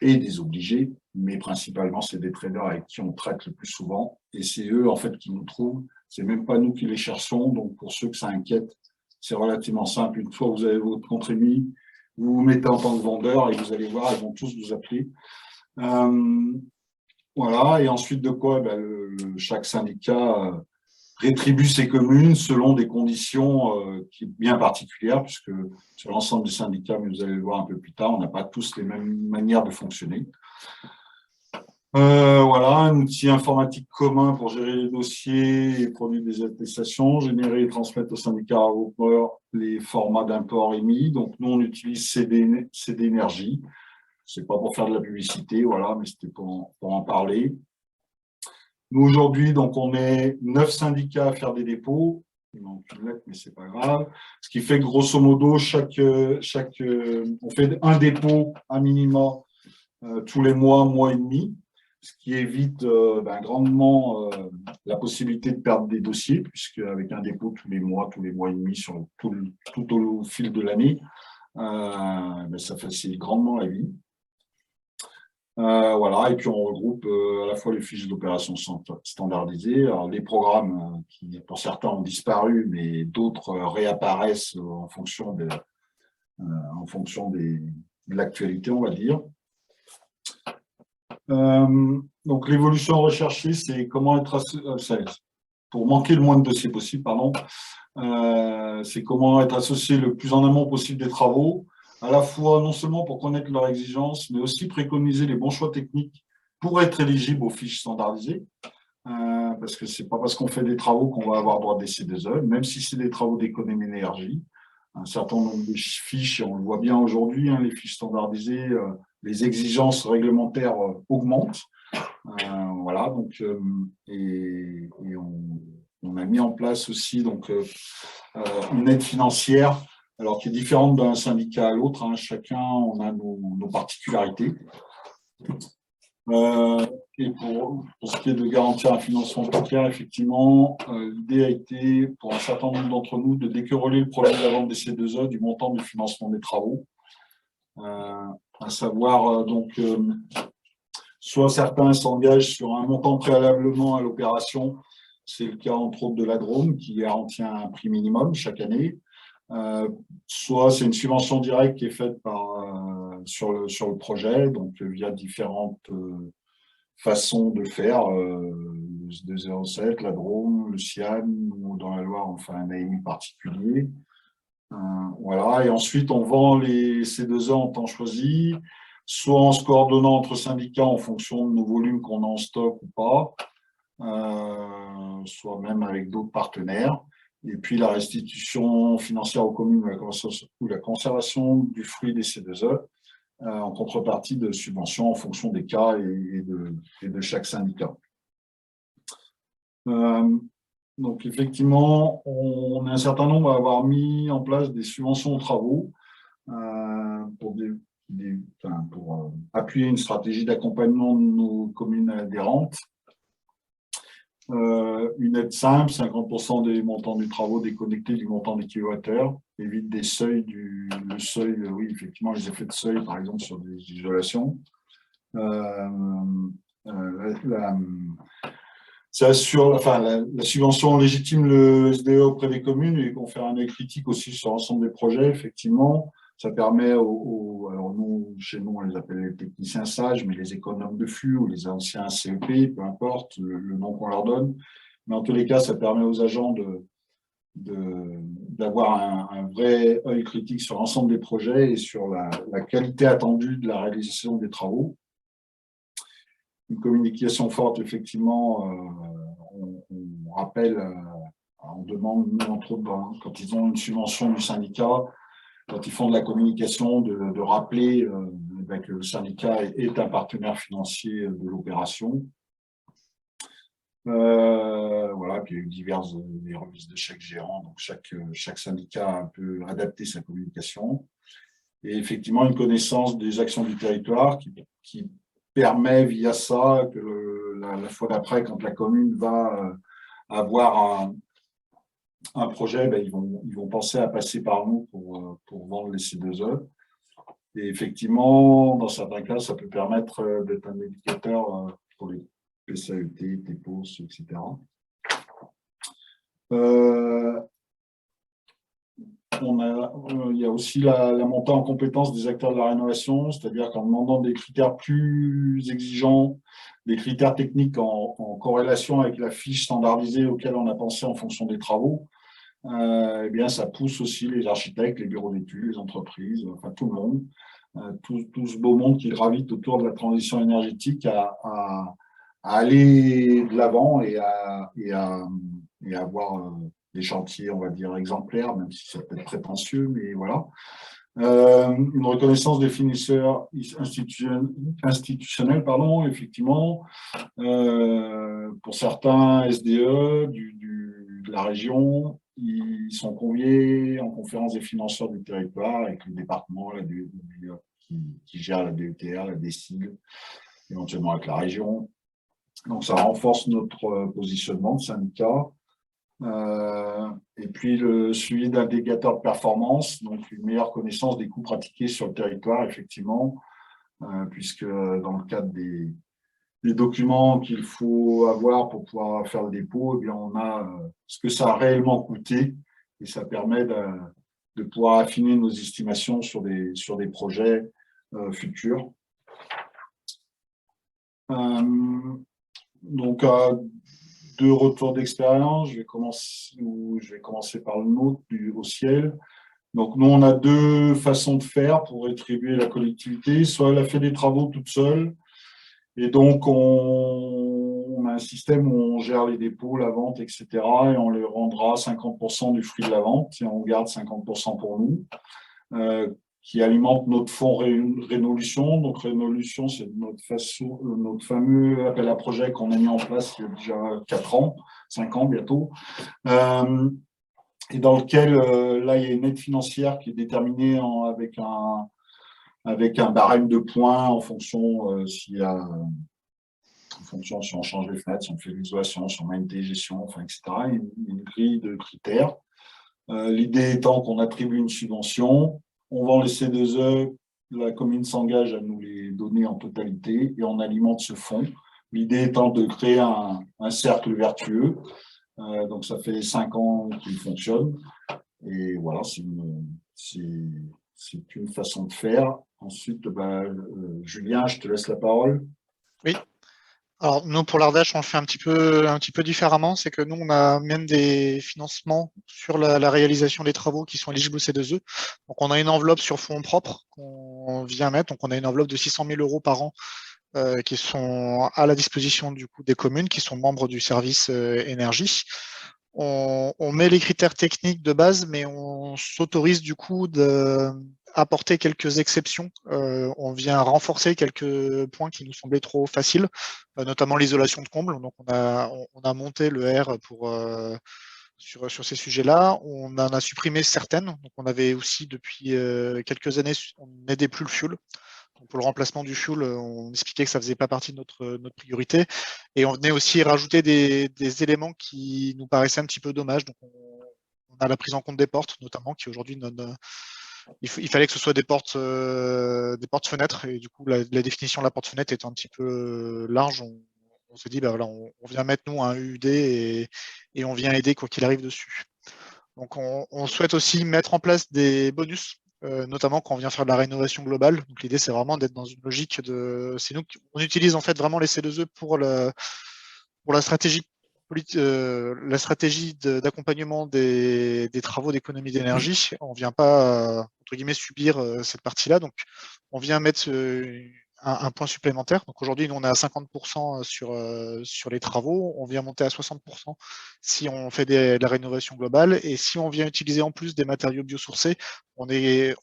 et des obligés, mais principalement, c'est des traders avec qui on traite le plus souvent. Et c'est eux, en fait, qui nous trouvent. C'est même pas nous qui les cherchons. Donc, pour ceux que ça inquiète, c'est relativement simple. Une fois que vous avez votre compte émis, vous vous mettez en tant que vendeur et vous allez voir, ils vont tous vous appeler. Voilà. Et ensuite, de quoi chaque syndicat rétribue ses communes selon des conditions bien particulières, puisque sur l'ensemble des syndicats, mais vous allez le voir un peu plus tard, on n'a pas tous les mêmes manières de fonctionner. Voilà, un outil informatique commun pour gérer les dossiers et produire des attestations, générer et transmettre au syndicat les formats d'import émis. Donc, nous, on utilise CD Énergie. C'est pas pour faire de la publicité, voilà, mais c'était pour en parler. Nous, aujourd'hui, donc, on est 9 syndicats à faire des dépôts. Il manque une lettre, mais c'est pas grave. Ce qui fait que, grosso modo, on fait un dépôt, un minima, tous les mois et demi, ce qui évite grandement la possibilité de perdre des dossiers, puisque avec un dépôt tous les mois et demi sur tout au fil de l'année, ça facilite grandement la vie. Voilà, et puis on regroupe à la fois les fiches d'opération standardisées, alors les programmes qui pour certains ont disparu, mais d'autres réapparaissent en fonction de l'actualité, on va dire. Donc l'évolution recherchée, c'est comment être pour manquer le moins de dossiers possible, c'est comment être associé le plus en amont possible des travaux, à la fois non seulement pour connaître leurs exigences, mais aussi préconiser les bons choix techniques pour être éligible aux fiches standardisées, parce que c'est pas parce qu'on fait des travaux qu'on va avoir droit à des C2E, même si c'est des travaux d'économie d'énergie. Un certain nombre de fiches, et on le voit bien aujourd'hui, les fiches standardisées, les exigences réglementaires augmentent. Voilà, donc, et on a mis en place aussi donc, une aide financière, alors qui est différente d'un syndicat à l'autre. Chacun, on a nos particularités. Et pour ce qui est de garantir un financement bancaire, effectivement, l'idée a été, pour un certain nombre d'entre nous, de déquereller le problème de la vente des C2E du montant du financement des travaux. À savoir, soit certains s'engagent sur un montant préalablement à l'opération, c'est le cas entre autres de la Drôme, qui garantit un prix minimum chaque année. Soit c'est une subvention directe qui est faite sur le projet, donc via différentes façons de faire, le 207, la Drôme, le Sian, ou dans la Loire, on fait un AMI particulier. Voilà, et ensuite on vend les C2E en temps choisi, soit en se coordonnant entre syndicats en fonction de nos volumes qu'on a en stock ou pas, soit même avec d'autres partenaires. Et puis la restitution financière aux communes ou la conservation du fruit des C2E en contrepartie de subventions en fonction des cas et de chaque syndicat. Donc effectivement, on a un certain nombre à avoir mis en place des subventions aux travaux pour appuyer une stratégie d'accompagnement de nos communes adhérentes. Une aide simple, 50% des montants du travaux déconnectés du montant des kilowattheures, évite des seuils, oui, effectivement, les effets de seuil, par exemple, sur des isolations. Ça assure, la subvention légitime le SDE auprès des communes et confère un œil critique aussi sur l'ensemble des projets, effectivement. Ça permet alors nous, chez nous, on les appelle les techniciens sages, mais les économes de flux ou les anciens CEP, peu importe le nom qu'on leur donne. Mais en tous les cas, ça permet aux agents d'avoir un vrai œil critique sur l'ensemble des projets et sur la qualité attendue de la réalisation des travaux. Une communication forte, effectivement, on rappelle, on demande, nous, entre autres, quand ils ont une subvention du syndicat, quand ils font de la communication, de rappeler que le syndicat est un partenaire financier de l'opération. Voilà, puis il y a eu diverses remises de chèques gérants, donc chaque syndicat a un peu adapté sa communication. Et effectivement, une connaissance des actions du territoire qui permet via ça que la fois d'après, quand la commune va avoir un projet, ils vont penser à passer par nous pour vendre les C2E. Et effectivement, dans certains cas, ça peut permettre d'être un indicateur pour les PCAET, TEPOS, etc. Il y a aussi la montée en compétence des acteurs de la rénovation, c'est-à-dire qu'en demandant des critères plus exigeants, des critères techniques en corrélation avec la fiche standardisée auquel on a pensé en fonction des travaux, eh bien, ça pousse aussi les architectes, les bureaux d'études, les entreprises, enfin tout le monde, tout ce beau monde qui gravite autour de la transition énergétique à aller de l'avant et à avoir des chantiers, on va dire, exemplaires, même si c'est peut-être prétentieux, mais voilà. Une reconnaissance des finisseurs institutionnels, pardon, effectivement. Pour certains SDE de la région, ils sont conviés en conférence des financeurs du territoire avec le département, la qui gère la DETR, la DECIL, éventuellement avec la région. Donc, ça renforce notre positionnement de syndicat. Et puis, le suivi d'indicateurs de performance, donc une meilleure connaissance des coûts pratiqués sur le territoire, effectivement, puisque dans le cadre des documents qu'il faut avoir pour pouvoir faire le dépôt, eh bien, on a ce que ça a réellement coûté et ça permet de pouvoir affiner nos estimations sur des projets futurs. Donc, deux retours d'expérience. Je vais commencer par le nôtre, au ciel. Donc, nous, on a deux façons de faire pour rétribuer la collectivité. Soit elle a fait des travaux toute seule, et donc on a un système où on gère les dépôts, la vente, etc. Et on les rendra 50% du fruit de la vente, et on garde 50% pour nous, qui alimente notre fonds Rénolution. Donc, Rénolution, c'est notre fameux appel à projet qu'on a mis en place il y a déjà 4 ans, 5 ans bientôt, et dans lequel, là, il y a une aide financière qui est déterminée avec un barème de points en fonction si on change les fenêtres, si on fait l'isolation, si on met une gestion, enfin, etc. Une grille de critères. L'idée étant qu'on attribue une subvention, on vend les C2E, la commune s'engage à nous les donner en totalité et on alimente ce fonds. L'idée étant de créer un cercle vertueux. Donc, ça fait 5 ans qu'il fonctionne. Et voilà, c'est une façon de faire. Ensuite, Julien, je te laisse la parole. Oui. Alors, nous, pour l'Ardèche, on le fait un petit peu différemment. C'est que nous, on a même des financements sur la réalisation des travaux qui sont éligibles au C2E. Donc, on a une enveloppe sur fonds propres qu'on vient mettre. Donc, on a une enveloppe de 600 000 € par an qui sont à la disposition du coup des communes qui sont membres du service énergie. On met les critères techniques de base, mais on s'autorise du coup d'apporter quelques exceptions. On vient renforcer quelques points qui nous semblaient trop faciles, notamment l'isolation de combles. Donc on a monté le R sur ces sujets-là. On en a supprimé certaines. Donc on avait aussi depuis quelques années, on n'aidait plus le fioul. Donc pour le remplacement du fioul, on expliquait que ça ne faisait pas partie de notre priorité. Et on venait aussi rajouter des éléments qui nous paraissaient un petit peu dommages. Donc on a la prise en compte des portes, notamment, qui aujourd'hui, il fallait que ce soit des portes fenêtres. Et du coup, la définition de la porte-fenêtre est un petit peu large. On se dit, voilà, on vient mettre, nous, un UUD et on vient aider quoi qu'il arrive dessus. Donc on souhaite aussi mettre en place des bonus, notamment quand on vient faire de la rénovation globale. Donc l'idée, c'est vraiment d'être dans une logique c'est nous on utilise en fait vraiment les C2E pour la stratégie d'accompagnement des travaux d'économie d'énergie. On vient pas entre guillemets subir cette partie-là. Donc on vient mettre un point supplémentaire. Donc aujourd'hui, nous on est à 50% sur les travaux. On vient monter à 60% si on fait de la rénovation globale. Et si on vient utiliser en plus des matériaux biosourcés, on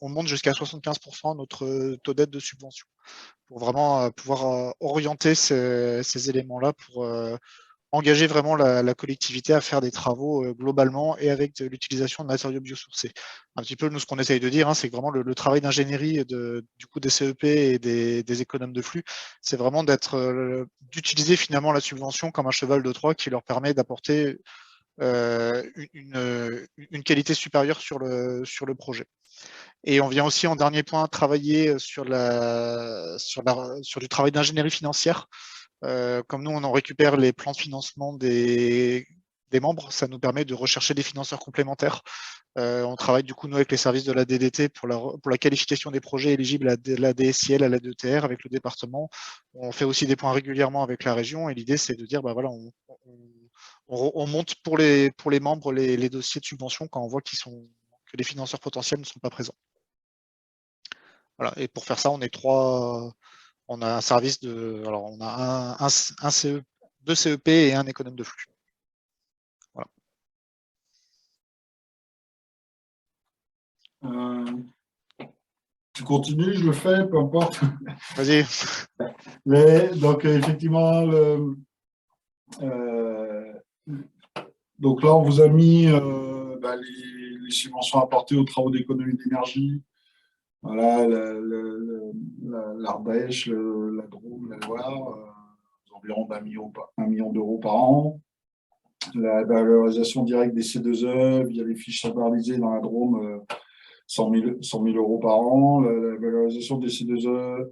monte jusqu'à 75% notre taux d'aide de subvention pour vraiment pouvoir orienter ces éléments-là pour engager vraiment la collectivité à faire des travaux globalement et avec l'utilisation de matériaux biosourcés. Un petit peu, nous, ce qu'on essaye de dire, c'est que vraiment le travail d'ingénierie du coup des CEP et des économes de flux, c'est vraiment d'utiliser finalement la subvention comme un cheval de Troie qui leur permet d'apporter une qualité supérieure sur le projet. Et on vient aussi en dernier point travailler sur du travail d'ingénierie financière. Comme nous, on en récupère les plans de financement des membres, ça nous permet de rechercher des financeurs complémentaires. On travaille du coup, nous, avec les services de la DDT pour la qualification des projets éligibles à la DSIL, à la DETR, avec le département. On fait aussi des points régulièrement avec la région, et l'idée, c'est de dire, bah voilà, on monte pour les membres les dossiers de subvention quand on voit que les financeurs potentiels ne sont pas présents. Voilà. Et pour faire ça, on est trois. On a un service alors on a un CE, 2 CEP et un économe de flux. Voilà. Tu continues, je le fais, peu importe. Vas-y. Donc, effectivement, donc là, on vous a mis les subventions apportées aux travaux d'économie d'énergie. Voilà, l'Ardèche, la Drôme, la Loire, environ d'1 million d'euros par an. La valorisation directe des C2E via les fiches standardisées dans la Drôme, 100 000 euros par an. La valorisation des C2E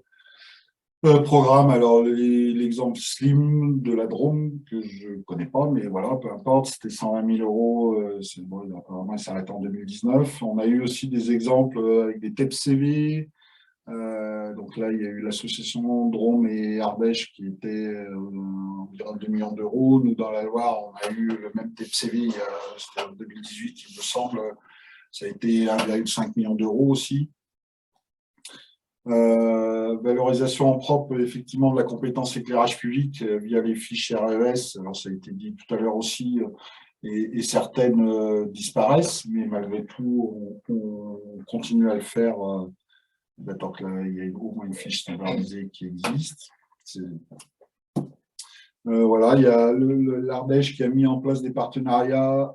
programme, alors l'exemple Slim de la Drôme, que je ne connais pas, mais voilà, peu importe, c'était 120 000 euros, bon, apparemment il s'arrête en 2019. On a eu aussi des exemples avec des TEPCV, donc là il y a eu l'association Drôme et Ardèche qui était environ 2 millions d'euros. Nous dans la Loire, on a eu le même TEPCV, c'était en 2018 il me semble, ça a été 1,5 million d'euros aussi. Valorisation en propre, effectivement, de la compétence éclairage public via les fiches RES. Alors, ça a été dit tout à l'heure aussi, et certaines disparaissent, mais malgré tout, on continue à le faire tant qu'il y a au moins une fiche standardisée qui existe. Voilà, il y a l'Ardèche qui a mis en place des partenariats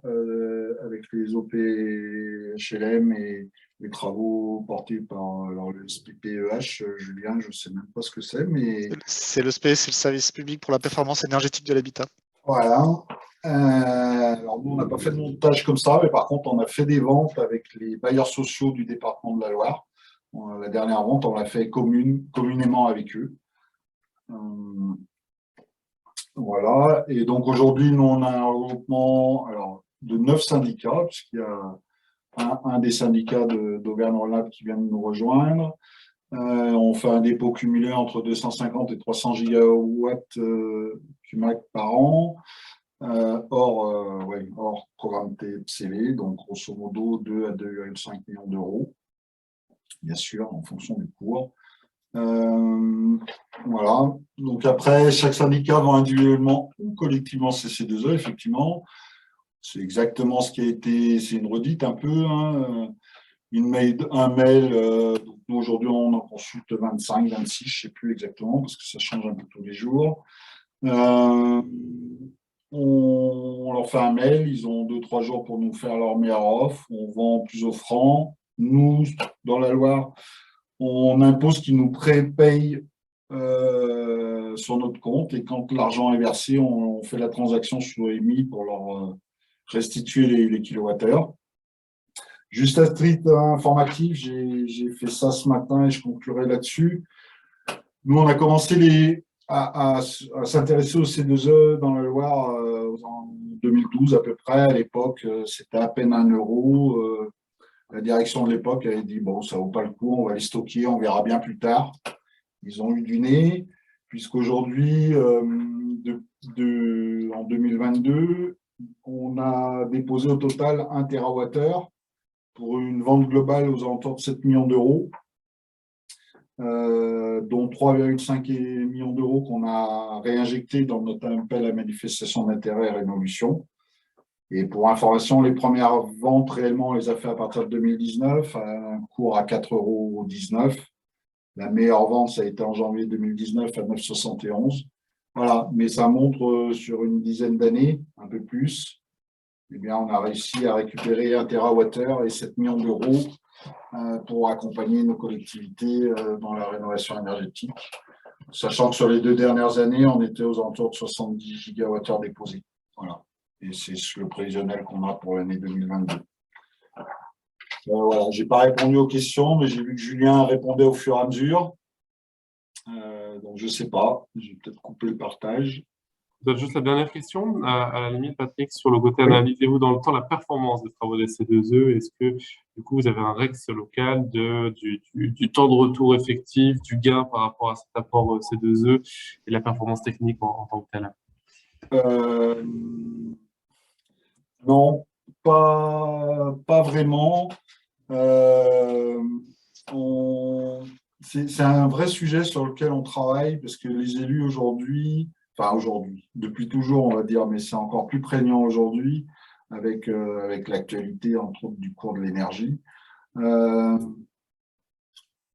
avec les OP-HLM et les travaux portés par le SPPEH. Julien, je ne sais même pas ce que c'est, mais… C'est le SPE, c'est le service public pour la performance énergétique de l'habitat. Voilà. Alors, nous, on n'a pas fait de montage comme ça, mais par contre, on a fait des ventes avec les bailleurs sociaux du département de la Loire. La dernière vente, on l'a fait communément avec eux. Voilà, et donc aujourd'hui, nous, on a un regroupement de 9 syndicats, puisqu'il y a un des syndicats d'Auvergne-Rhône-Alpes qui vient de nous rejoindre. On fait un dépôt cumulé entre 250 et 300 gigawatts CUMAC par an, hors programme TCV, donc grosso modo 2 à 2,5 millions d'euros, bien sûr, en fonction du cours. Voilà, donc après, chaque syndicat vend individuellement ou collectivement ses C2E, effectivement. C'est exactement ce qui a été, c'est une redite un peu, hein. Un mail, donc nous aujourd'hui on en consulte 25, 26, je ne sais plus exactement, parce que ça change un peu tous les jours. On leur fait un mail, ils ont 2-3 jours pour nous faire leur meilleure offre, on vend plus offrant. Nous, dans la Loire, on impose qu'ils nous prépayent sur notre compte, et quand l'argent est versé, on fait la transaction sur EMI pour leur restituer les kilowattheures. Juste à titre informatif, j'ai fait ça ce matin et je conclurai là-dessus. Nous, on a commencé à s'intéresser aux C2E dans la Loire en 2012 à peu près. À l'époque, c'était à peine 1 euro. La direction de l'époque avait dit, bon, ça ne vaut pas le coup, on va les stocker, on verra bien plus tard. Ils ont eu du nez, puisqu'aujourd'hui, en 2022, on a déposé au total 1 TWh pour une vente globale aux alentours de 7 millions d'euros, dont 3,5 millions d'euros qu'on a réinjectés dans notre appel à manifestation d'intérêt et révolution. Et pour information, les premières ventes, réellement, on les a fait à partir de 2019, à un cours à 4,19 €. La meilleure vente, ça a été en janvier 2019 à 9,71 €. Voilà, mais ça montre sur une dizaine d'années, un peu plus, eh bien, on a réussi à récupérer 1 TWh et 7 millions d'euros pour accompagner nos collectivités dans la rénovation énergétique, sachant que sur les 2 dernières années, on était aux alentours de 70 gigawattheures déposés. Voilà. Et c'est le prévisionnel qu'on a pour l'année 2022. Voilà, j'ai pas répondu aux questions, mais j'ai vu que Julien répondait au fur et à mesure. Donc, je sais pas. J'ai peut-être coupé le partage. Peut-être juste la dernière question, à la limite, Patrick, sur le côté analysez-vous dans le temps la performance des travaux des C2E? Est-ce que, du coup, vous avez un REX local du temps de retour effectif, du gain par rapport à cet apport C2E et la performance technique en tant que telle? Non, pas vraiment. C'est un vrai sujet sur lequel on travaille parce que les élus aujourd'hui, depuis toujours, on va dire, mais c'est encore plus prégnant aujourd'hui avec l'actualité, entre autres, du cours de l'énergie.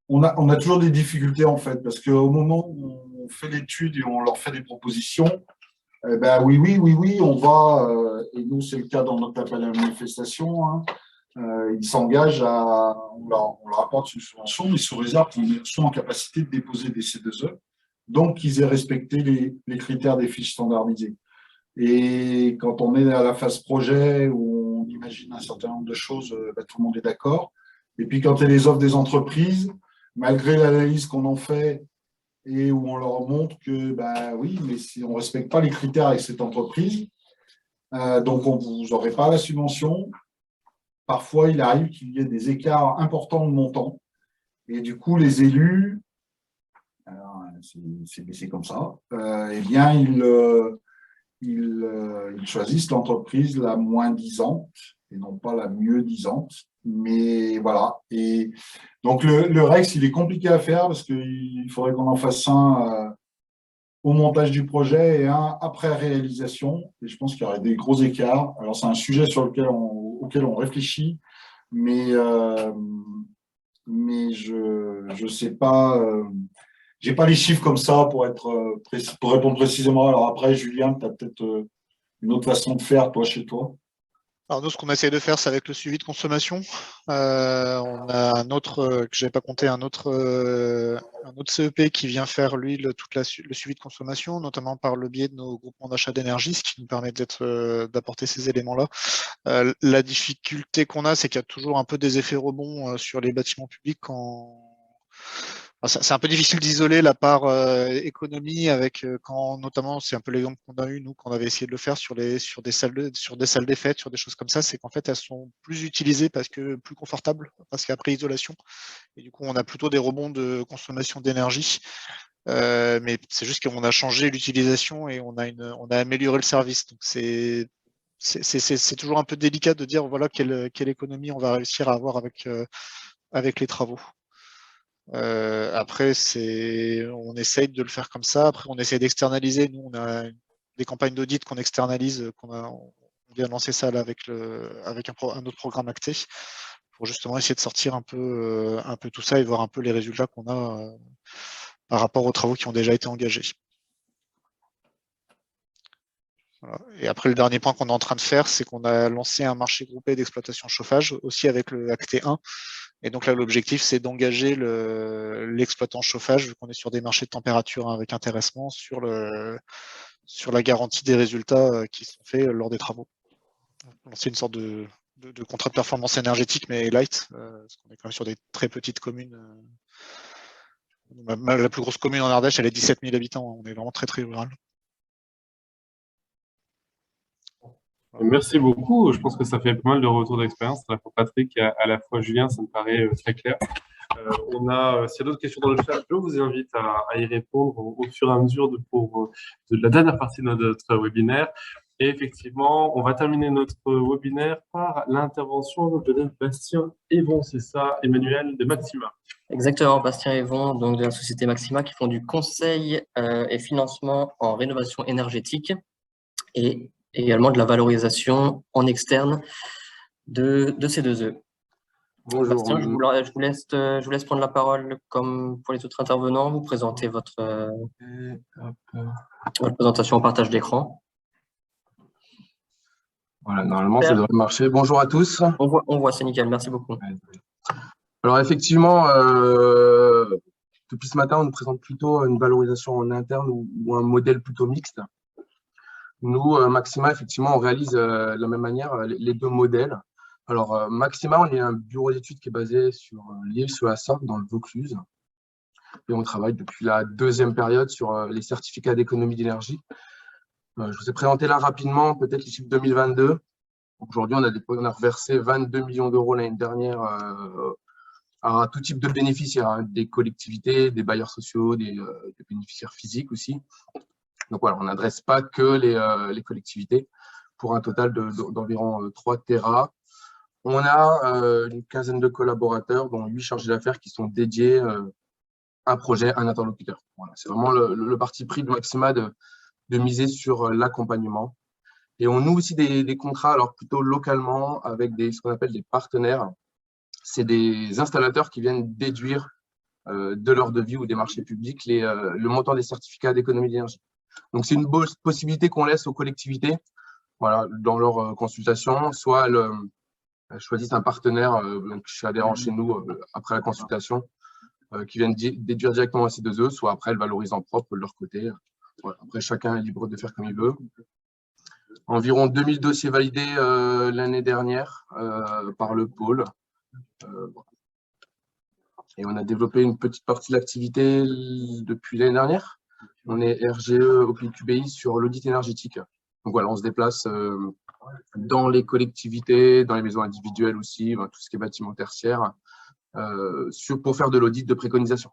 On a toujours des difficultés, en fait, parce qu'au moment où on fait l'étude et on leur fait des propositions, oui, on va, et nous, c'est le cas dans notre appel à la manifestation, hein, ils s'engagent on leur apporte une subvention, mais sous réserve qu'ils sont en capacité de déposer des C2E, donc qu'ils aient respecté les critères des fiches standardisées. Et quand on est à la phase projet, où on imagine un certain nombre de choses, tout le monde est d'accord. Et puis quand il y a les offres des entreprises, malgré l'analyse qu'on en fait, et où on leur montre que, oui, mais si on ne respecte pas les critères avec cette entreprise, donc vous n'aurez pas la subvention. Parfois, il arrive qu'il y ait des écarts importants de montant. Et du coup, les élus, c'est comme ça, ils choisissent l'entreprise la moins disante et non pas la mieux disante. Mais voilà. Et donc, le REX, il est compliqué à faire parce qu'il faudrait qu'on en fasse un au montage du projet et un après réalisation. Et je pense qu'il y aurait des gros écarts. Alors, c'est un sujet auquel on réfléchit, mais je sais pas. J'ai pas les chiffres comme ça pour répondre précisément. Alors après, Julien, tu as peut-être une autre façon de faire, toi, chez toi. Alors nous, ce qu'on essaie de faire, c'est avec le suivi de consommation. On a un autre, que je n'avais pas compté, un autre CEP qui vient faire, lui, le suivi de consommation, notamment par le biais de nos groupements d'achat d'énergie, ce qui nous permet d'apporter ces éléments-là. La difficulté qu'on a, c'est qu'il y a toujours un peu des effets rebonds sur les bâtiments publics c'est un peu difficile d'isoler la part économie avec quand notamment c'est un peu l'exemple qu'on a eu nous quand on avait essayé de le faire sur des salles des fêtes, sur des choses comme ça, c'est qu'en fait elles sont plus utilisées parce que plus confortables parce qu'après isolation et du coup on a plutôt des rebonds de consommation d'énergie. Mais c'est juste qu'on a changé l'utilisation et on a amélioré le service. Donc c'est toujours un peu délicat de dire voilà quelle économie on va réussir à avoir avec les travaux. Après, on essaye de le faire comme ça. Après, on essaie d'externaliser. Nous, on a des campagnes d'audit qu'on externalise. On vient lancer ça là avec un autre programme acté pour justement essayer de sortir un peu tout ça et voir un peu les résultats qu'on a par rapport aux travaux qui ont déjà été engagés. Voilà. Et après, le dernier point qu'on est en train de faire, c'est qu'on a lancé un marché groupé d'exploitation chauffage aussi avec le acté 1. Et donc là, l'objectif, c'est d'engager l'exploitant chauffage, vu qu'on est sur des marchés de température avec intéressement, sur la garantie des résultats qui sont faits lors des travaux. C'est une sorte de contrat de performance énergétique, mais light, parce qu'on est quand même sur des très petites communes. La plus grosse commune en Ardèche, elle est 17 000 habitants. On est vraiment très, très rural. Merci beaucoup. Je pense que ça fait pas mal de retours d'expérience à la fois Patrick et à la fois Julien. Ça me paraît très clair. S'il y a d'autres questions dans le chat, je vous invite à y répondre au fur et à mesure de la dernière partie de notre webinaire. Et effectivement, on va terminer notre webinaire par l'intervention de Bastien Evon, c'est ça, Emmanuel, de Maxima. Exactement, Bastien Evon, donc de la société Maxima, qui font du conseil et financement en rénovation énergétique et également de la valorisation en externe de C2E. Bonjour. Bastien, je vous laisse prendre la parole comme pour les autres intervenants. Vous présentez votre présentation en partage d'écran. Voilà, normalement, ça devrait marcher. Bonjour à tous. On voit, c'est nickel. Merci beaucoup. Alors, effectivement, depuis ce matin, on nous présente plutôt une valorisation en interne ou un modèle plutôt mixte. Nous, Maxima, effectivement, on réalise de la même manière les deux modèles. Alors, Maxima, on est un bureau d'études qui est basé sur l'Île-sur-la-Sorgue, dans le Vaucluse. Et on travaille depuis la deuxième période sur les certificats d'économie d'énergie. Je vous ai présenté là rapidement peut-être les chiffres 2022. Aujourd'hui, on a reversé 22 millions d'euros l'année dernière à tout type de bénéficiaires, hein, des collectivités, des bailleurs sociaux, des bénéficiaires physiques aussi. Donc voilà, on n'adresse pas que les collectivités pour un total d'environ 3 Tera. On a une quinzaine de collaborateurs, dont 8 chargés d'affaires qui sont dédiés à un projet, un interlocuteur. Voilà, c'est vraiment le parti pris de Maxima de miser sur l'accompagnement. Et on noue aussi des contrats, alors plutôt localement, avec ce qu'on appelle des partenaires. C'est des installateurs qui viennent déduire de leur devis ou des marchés publics le montant des certificats d'économie d'énergie. Donc, c'est une possibilité qu'on laisse aux collectivités, voilà, dans leur consultation, soit elles choisissent un partenaire qui est adhérent chez nous après la consultation, qui viennent déduire directement à C2E, soit après elles valorisent en propre de leur côté. Voilà. Après, chacun est libre de faire comme il veut. Environ 2000 dossiers validés l'année dernière par le pôle. Et on a développé une petite partie de l'activité depuis l'année dernière. On est RGE au QBI sur l'audit énergétique. Donc voilà, on se déplace dans les collectivités, dans les maisons individuelles aussi, tout ce qui est bâtiment tertiaire, pour faire de l'audit de préconisation.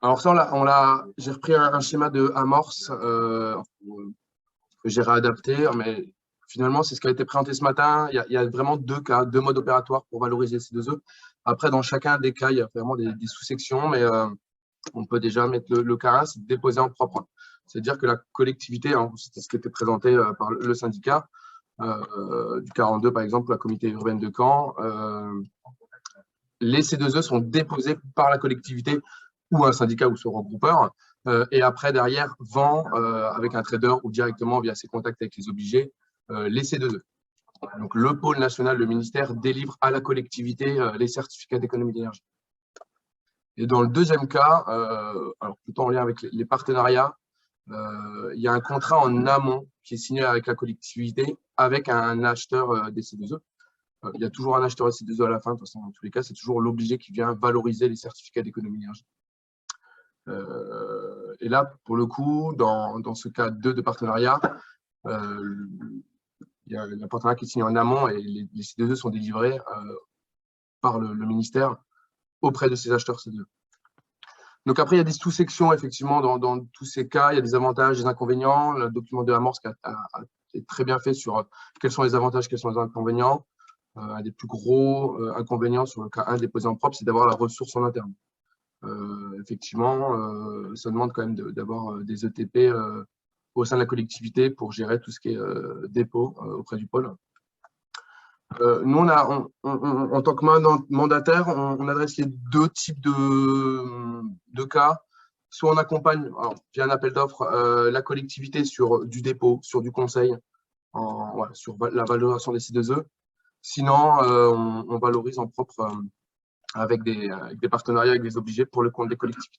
Alors ça, j'ai repris un schéma de amorce que j'ai réadapté, mais finalement, c'est ce qui a été présenté ce matin. Il y a vraiment deux cas, deux modes opératoires pour valoriser ces 2 œufs. Après, dans chacun des cas, il y a vraiment des sous-sections, mais on peut déjà mettre le cas 1, c'est déposer en propre. C'est-à-dire que la collectivité, hein, c'était ce qui était présenté par le syndicat, du 42 par exemple, la communauté urbaine de Caen, les C2E sont déposés par la collectivité ou un syndicat ou son regroupeur, et après, derrière, vend avec un trader ou directement via ses contacts avec les obligés, les C2E. Donc, le pôle national, le ministère, délivre à la collectivité les certificats d'économie d'énergie. Et dans le deuxième cas, alors plutôt en lien avec les partenariats, il y a un contrat en amont qui est signé avec la collectivité, avec un acheteur des C2E. Il y a toujours un acheteur des C2E à la fin, de toute façon, dans tous les cas, c'est toujours l'obligé qui vient valoriser les certificats d'économie d'énergie. Et là, pour le coup, dans ce cas 2 de partenariat, il y a un partenariat qui est signé en amont et les C2E sont délivrés par le ministère auprès de ces acheteurs C2E. Donc après, il y a des sous-sections, effectivement, dans tous ces cas. Il y a des avantages, des inconvénients. Le document de amorce est très bien fait sur quels sont les avantages, quels sont les inconvénients. Un des plus gros inconvénients sur le cas 1 déposé en propre, c'est d'avoir la ressource en interne. Effectivement, ça demande quand même d'avoir des ETP au sein de la collectivité pour gérer tout ce qui est dépôt auprès du pôle. Nous, en tant que mandataire, on adresse les 2 types de cas. Soit on accompagne, via un appel d'offres, la collectivité sur du dépôt, sur du conseil, sur la valorisation des C2E. Sinon, on valorise en propre avec des partenariats avec des obligés pour le compte des collectivités.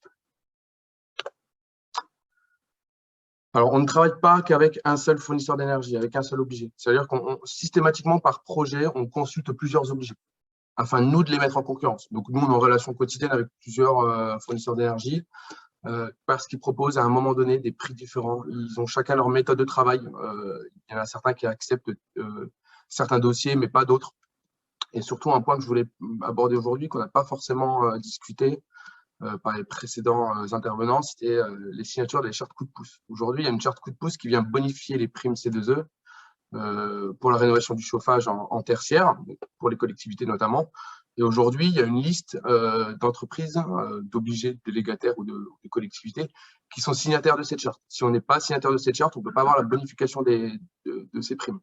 Alors, on ne travaille pas qu'avec un seul fournisseur d'énergie, avec un seul obligé. C'est-à-dire qu'on systématiquement, par projet, on consulte plusieurs obligés, afin, nous, de les mettre en concurrence. Donc, nous, on est en relation quotidienne avec plusieurs fournisseurs d'énergie, parce qu'ils proposent à un moment donné des prix différents. Ils ont chacun leur méthode de travail. Il y en a certains qui acceptent certains dossiers, mais pas d'autres. Et surtout, un point que je voulais aborder aujourd'hui, qu'on n'a pas forcément discuté par les précédents intervenants, c'était les signatures des chartes coup de pouce. Aujourd'hui, il y a une charte coup de pouce qui vient bonifier les primes C2E pour la rénovation du chauffage en tertiaire, pour les collectivités notamment. Et aujourd'hui, il y a une liste d'entreprises, d'obligés, de délégataires ou de collectivités qui sont signataires de cette charte. Si on n'est pas signataire de cette charte, on ne peut pas avoir la bonification de ces primes.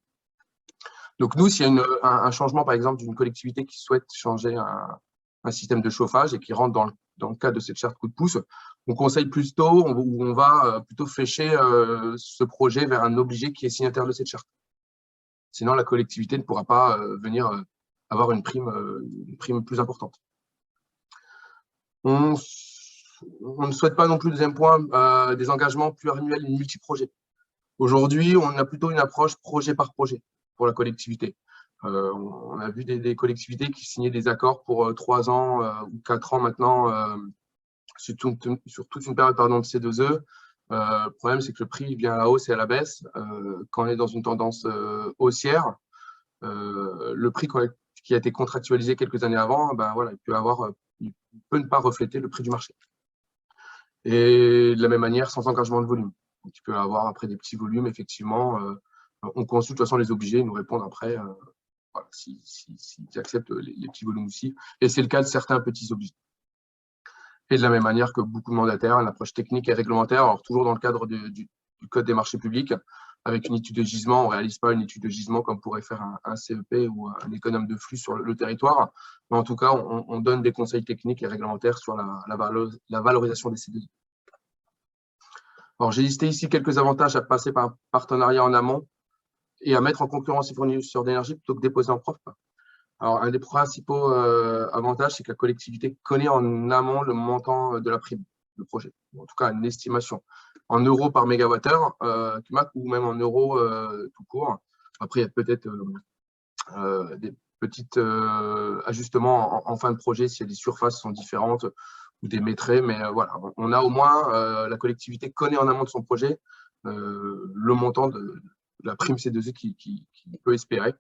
Donc nous, s'il y a un changement, par exemple, d'une collectivité qui souhaite changer un système de chauffage et qui rentre dans le cadre de cette charte coup de pouce, on conseille plutôt, on va plutôt flécher ce projet vers un obligé qui est signataire de cette charte. Sinon, la collectivité ne pourra pas venir avoir une prime plus importante. On ne souhaite pas non plus, deuxième point, des engagements pluriannuels et multi-projets. Aujourd'hui, on a plutôt une approche projet par projet pour la collectivité. On a vu des collectivités qui signaient des accords pour 3 ans ou 4 ans maintenant sur toute une période de C2E. Le problème, c'est que le prix vient à la hausse et à la baisse. Quand on est dans une tendance haussière, le prix qui a été contractualisé quelques années avant, ben voilà, il peut ne pas refléter le prix du marché. Et de la même manière, sans engagement de volume. Donc, il peut avoir après des petits volumes, effectivement. On consulte de toute façon les obligés, ils nous répondent après voilà, s'ils acceptent les petits volumes aussi. Et c'est le cas de certains petits obligés. Et de la même manière que beaucoup de mandataires, une approche technique et réglementaire, alors toujours dans le cadre du Code des marchés publics, avec une étude de gisement. On ne réalise pas une étude de gisement comme pourrait faire un CEP ou un économe de flux sur le territoire. Mais en tout cas, on donne des conseils techniques et réglementaires sur la valorisation des C2E. Alors, j'ai listé ici quelques avantages à passer par un partenariat en amont et à mettre en concurrence les fournisseurs d'énergie plutôt que déposer en propre. Alors, un des principaux avantages, c'est que la collectivité connaît en amont le montant de la prime de projet, en tout cas une estimation en euros par mégawattheure ou même en euros tout court. Après, il y a peut-être des petits ajustements en fin de projet si les surfaces sont différentes ou des maîtres, mais voilà, on a au moins, la collectivité connaît en amont de son projet le montant de la prime C2E qu'il peut espérer.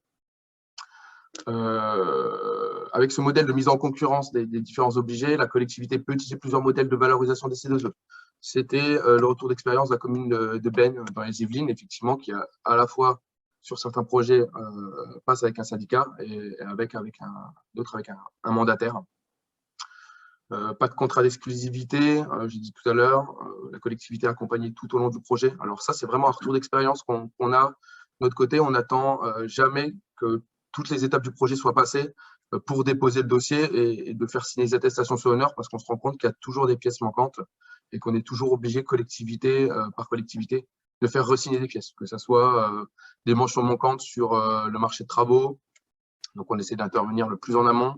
Avec ce modèle de mise en concurrence des différents obligés, la collectivité peut utiliser plusieurs modèles de valorisation des C2E. C'était le retour d'expérience de la commune de Benne dans les Yvelines, effectivement, qui a à la fois sur certains projets passe avec un syndicat et d'autres avec un mandataire. Pas de contrat d'exclusivité, j'ai dit tout à l'heure, la collectivité est accompagnée tout au long du projet. Alors ça, c'est vraiment un retour d'expérience qu'on a. De notre côté, on n'attend jamais que toutes les étapes du projet soient passées pour déposer le dossier et de faire signer les attestations sur honneur, parce qu'on se rend compte qu'il y a toujours des pièces manquantes et qu'on est toujours obligé, collectivité par collectivité, de faire re-signer des pièces, que ce soit des mentions manquantes sur le marché de travaux. Donc, on essaie d'intervenir le plus en amont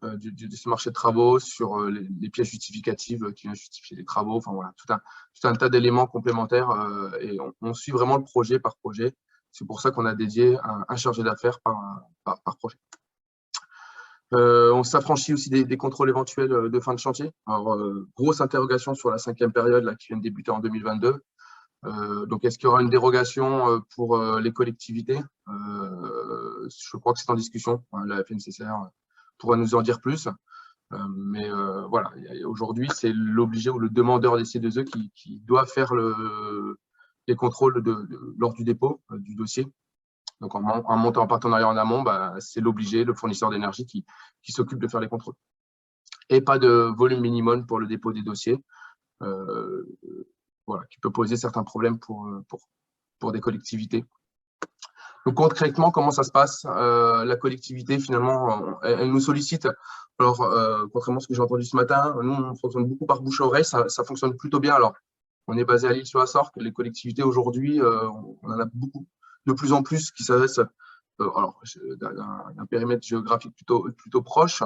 de ce marché de travaux, sur les pièces justificatives qui viennent justifier les travaux. Enfin, voilà, tout un tas d'éléments complémentaires et on suit vraiment le projet par projet. C'est pour ça qu'on a dédié un chargé d'affaires par projet. On s'affranchit aussi des contrôles éventuels de fin de chantier. Alors, grosse interrogation sur la 5e période là, qui vient de débuter en 2022. Donc, est-ce qu'il y aura une dérogation pour les collectivités? Je crois que c'est en discussion. La FNCCR pourra nous en dire plus. Mais voilà, aujourd'hui, c'est l'obligé ou le demandeur des C2E qui doit faire les contrôles lors du dépôt du dossier. Donc, en montant en partenariat en amont, c'est l'obligé, le fournisseur d'énergie qui s'occupe de faire les contrôles. Et pas de volume minimum pour le dépôt des dossiers, voilà, qui peut poser certains problèmes pour des collectivités. Donc, concrètement, comment ça se passe? La collectivité, finalement, elle nous sollicite. Alors, contrairement à ce que j'ai entendu ce matin, nous, on fonctionne beaucoup par bouche à oreille, ça fonctionne plutôt bien. Alors, on est basé à l'Île-sur-la-Sorgue, les collectivités aujourd'hui, on en a beaucoup, de plus en plus qui s'adressent d'un périmètre géographique plutôt proche,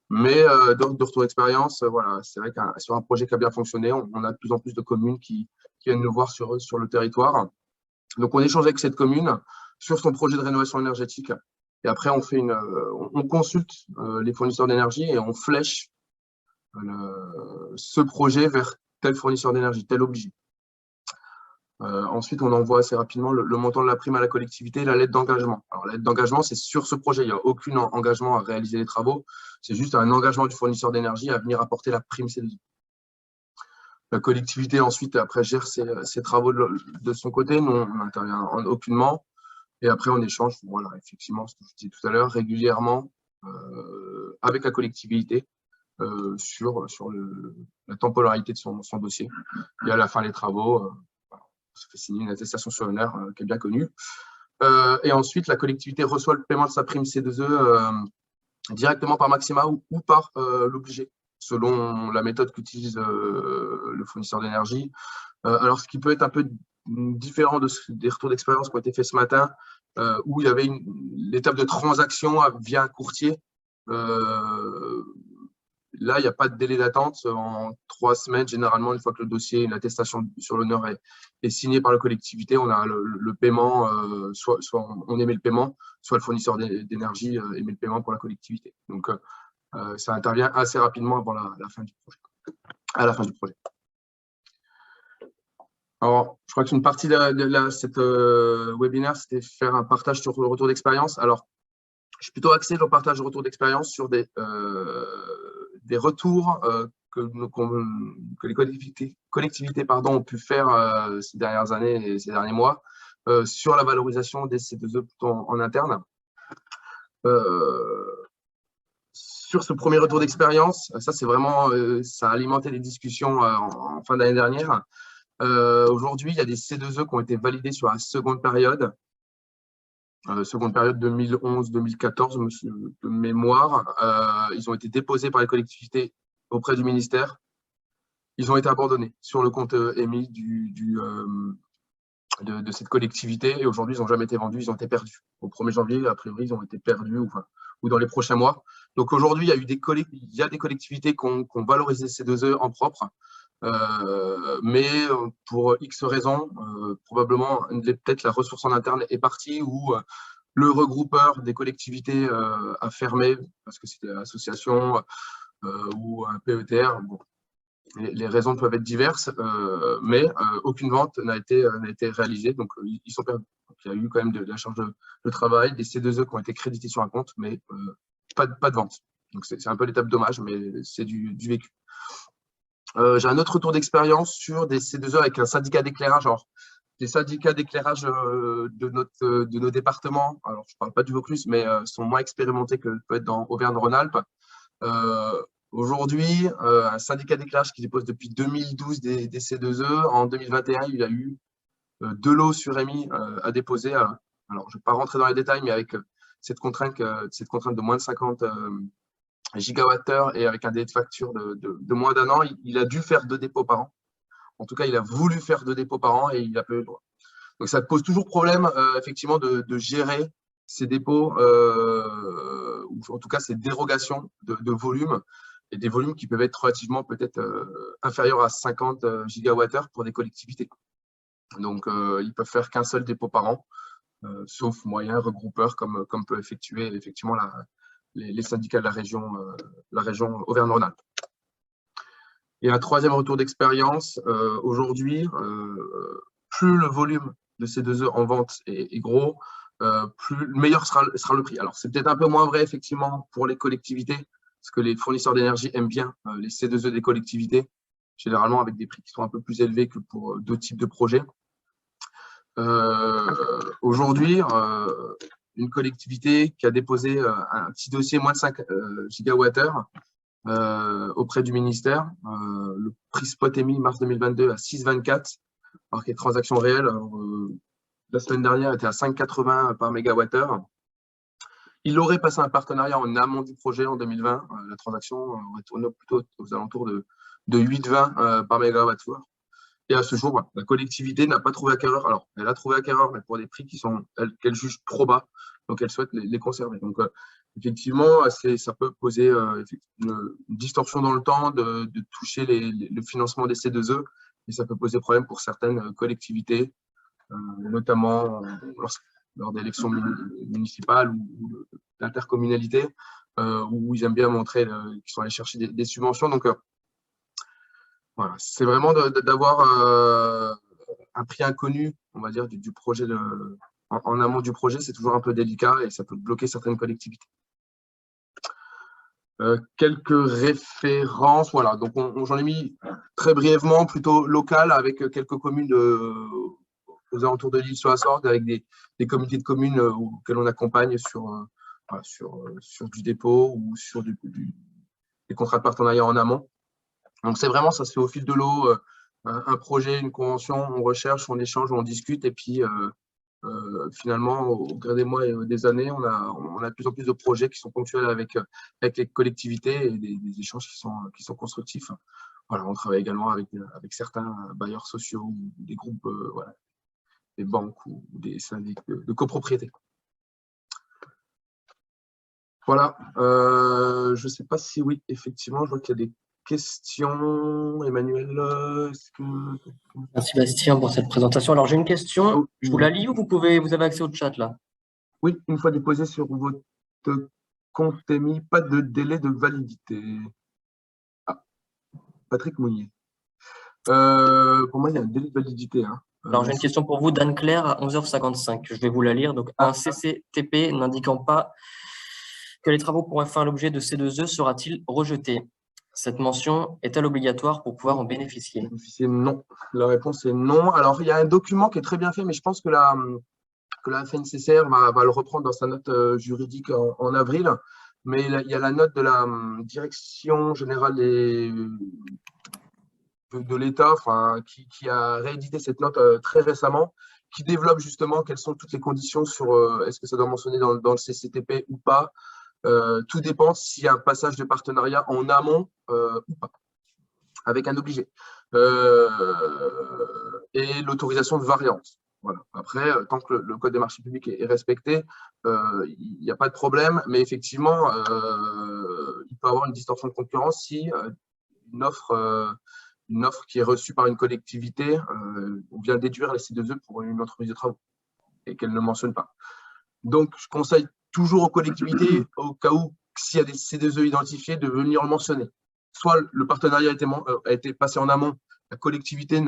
mais de retour d'expérience, voilà, c'est vrai que sur un projet qui a bien fonctionné, on a de plus en plus de communes qui viennent nous voir sur le territoire. Donc, on échange avec cette commune sur son projet de rénovation énergétique. Et après, on consulte les fournisseurs d'énergie et on flèche ce projet vers tel fournisseur d'énergie, tel obligé. Ensuite, on envoie assez rapidement le montant de la prime à la collectivité et la lettre d'engagement. Alors, la lettre d'engagement, c'est sur ce projet. Il n'y a aucun engagement à réaliser les travaux. C'est juste un engagement du fournisseur d'énergie à venir apporter la prime C2E. La collectivité, ensuite, après, gère ses travaux de son côté. Nous, on n'intervient aucunement. Et après, on échange, voilà, effectivement, ce que je disais tout à l'heure, régulièrement avec la collectivité sur la temporalité de son dossier. Et à la fin des travaux, on se fait signer une attestation sur honneur qui est bien connue. Et ensuite, la collectivité reçoit le paiement de sa prime C2E directement par Maxima ou par l'obligé, selon la méthode qu'utilise le fournisseur d'énergie. Alors, ce qui peut être un peu différent des retours d'expérience qui ont été faits ce matin, où il y avait l'étape de transaction via un courtier. là, il n'y a pas de délai d'attente. En 3 semaines, généralement, une fois que le dossier, une attestation sur l'honneur est signée par la collectivité, on a le paiement, soit on émet le paiement, soit le fournisseur d'énergie émet le paiement pour la collectivité. Donc, ça intervient assez rapidement avant la fin du projet, à la fin du projet. Alors, je crois qu'une partie de cette webinaire, c'était faire un partage sur le retour d'expérience. Alors, je suis plutôt axé dans le partage de retour d'expérience sur des retours que les collectivités ont pu faire ces dernières années et ces derniers mois sur la valorisation des C2E plutôt en interne. Sur ce premier retour d'expérience, ça c'est vraiment, ça a alimenté les discussions en fin d'année dernière. Aujourd'hui, il y a des C2E qui ont été validés sur la seconde période 2011-2014 de mémoire. Ils ont été déposés par les collectivités auprès du ministère. Ils ont été abandonnés sur le compte émis de cette collectivité et aujourd'hui, ils n'ont jamais été vendus, ils ont été perdus. Au 1er janvier, a priori, ils ont été perdus ou dans les prochains mois. Donc aujourd'hui, il y a des collectivités qui ont valorisé ces C2E en propre. Mais pour X raisons, probablement peut-être la ressource en interne est partie ou le regroupeur des collectivités a fermé parce que c'était l'association ou un PETR. Bon, les raisons peuvent être diverses, mais aucune vente n'a été réalisée, donc ils sont perdus. Donc, il y a eu quand même de la charge de travail, des C2E qui ont été crédités sur un compte, mais pas de vente. Donc c'est un peu l'étape dommage, mais c'est du vécu. J'ai un autre retour d'expérience sur des C2E avec un syndicat d'éclairage. Alors, les syndicats d'éclairage de nos départements, alors je ne parle pas du Vaucluse, mais sont moins expérimentés que peut être dans Auvergne-Rhône-Alpes. Aujourd'hui, un syndicat d'éclairage qui dépose depuis 2012 des C2E, en 2021, il a eu 2 lots sur EMI à déposer. Alors, je ne vais pas rentrer dans les détails, mais avec cette contrainte de moins de 50 gigawattheures et avec un délai de facture de moins d'1 an, il a dû faire 2 dépôts par an. En tout cas, il a voulu faire 2 dépôts par an et il n'a pas eu le droit. Donc, ça pose toujours problème, effectivement, de gérer ces dépôts, ou en tout cas ces dérogations de volume, et des volumes qui peuvent être relativement peut-être inférieurs à 50 gigawattheures pour des collectivités. Donc, ils ne peuvent faire qu'un seul dépôt par an, sauf moyen regroupeur, comme peut effectuer effectivement les syndicats de la région Auvergne-Rhône-Alpes. Et un troisième retour d'expérience, aujourd'hui, plus le volume de ces C2E en vente est gros, plus meilleur sera le prix. Alors, c'est peut-être un peu moins vrai, effectivement, pour les collectivités, parce que les fournisseurs d'énergie aiment bien les C2E des collectivités, généralement avec des prix qui sont un peu plus élevés que pour d'autres types de projets. Aujourd'hui, une collectivité qui a déposé un petit dossier moins de 5 gigawattheures auprès du ministère, le prix spot émis mars 2022 à 6,24, alors que les transactions réelles, la semaine dernière, étaient à 5,80 par mégawattheure. Il aurait passé un partenariat en amont du projet en 2020. La transaction aurait tourné plutôt aux alentours de 8,20 par mégawattheure. Et à ce jour, voilà, la collectivité n'a pas trouvé acquéreur. Alors, elle a trouvé acquéreur, mais pour des prix qu'elle juge trop bas, donc elle souhaite les conserver. Donc, effectivement, ça peut poser une distorsion dans le temps de toucher le financement des C2E, et ça peut poser problème pour certaines collectivités, notamment lors d'élections municipales ou d'intercommunalité, où ils aiment bien montrer qu'ils sont allés chercher des subventions. Donc, voilà, c'est vraiment d'avoir un prix inconnu, on va dire, du projet en amont du projet, c'est toujours un peu délicat et ça peut bloquer certaines collectivités. Quelques références, voilà, donc j'en ai mis très brièvement, plutôt local, avec quelques communes aux alentours de l'île sur la Sorgue, avec des comités de communes que l'on accompagne sur du dépôt ou sur des contrats de partenariat en amont. Donc, c'est vraiment, ça se fait au fil de l'eau, un projet, une convention, on recherche, on échange, on discute, et puis finalement, au gré des mois et des années, on a de plus en plus de projets qui sont ponctuels avec les collectivités et des échanges qui sont constructifs. Voilà, on travaille également avec certains bailleurs sociaux, ou des groupes, voilà, des banques ou des syndics de copropriété. Voilà. Je ne sais pas si oui, effectivement, je vois qu'il y a des questions. Emmanuel, est-ce que… Merci Bastien pour cette présentation. Alors j'ai une question, Oh, je vous la lis ou vous avez accès au chat là? oui, une fois déposé sur votre compte émis, pas de délai de validité. Ah, Patrick Mounier. Pour moi, il y a un délai de validité. Hein. Alors j'ai une question pour vous d'Anne-Claire à 11h55. Je vais vous la lire. Donc un CCTP n'indiquant pas que les travaux pourraient faire l'objet de C2E sera-t-il rejeté? Cette mention est-elle obligatoire pour pouvoir en bénéficier? Non. La réponse est non. Alors, il y a un document qui est très bien fait, mais je pense que la FNCCR va le reprendre dans sa note juridique en avril. Mais il y a la note de la Direction générale de l'État qui a réédité cette note très récemment, qui développe justement quelles sont toutes les conditions sur est-ce que ça doit mentionner dans le CCTP ou pas. Tout dépend s'il y a un passage de partenariat en amont ou pas, avec un obligé. Et l'autorisation de variante. Voilà. Après, tant que le code des marchés publics est respecté, il n'y a pas de problème, mais effectivement, il peut y avoir une distorsion de concurrence si une offre qui est reçue par une collectivité, on vient déduire les C2E pour une entreprise de travaux et qu'elle ne mentionne pas. Donc, je conseille toujours aux collectivités, au cas où, s'il y a des C2E identifiés, de venir le mentionner. Soit le partenariat a été passé en amont, la collectivité,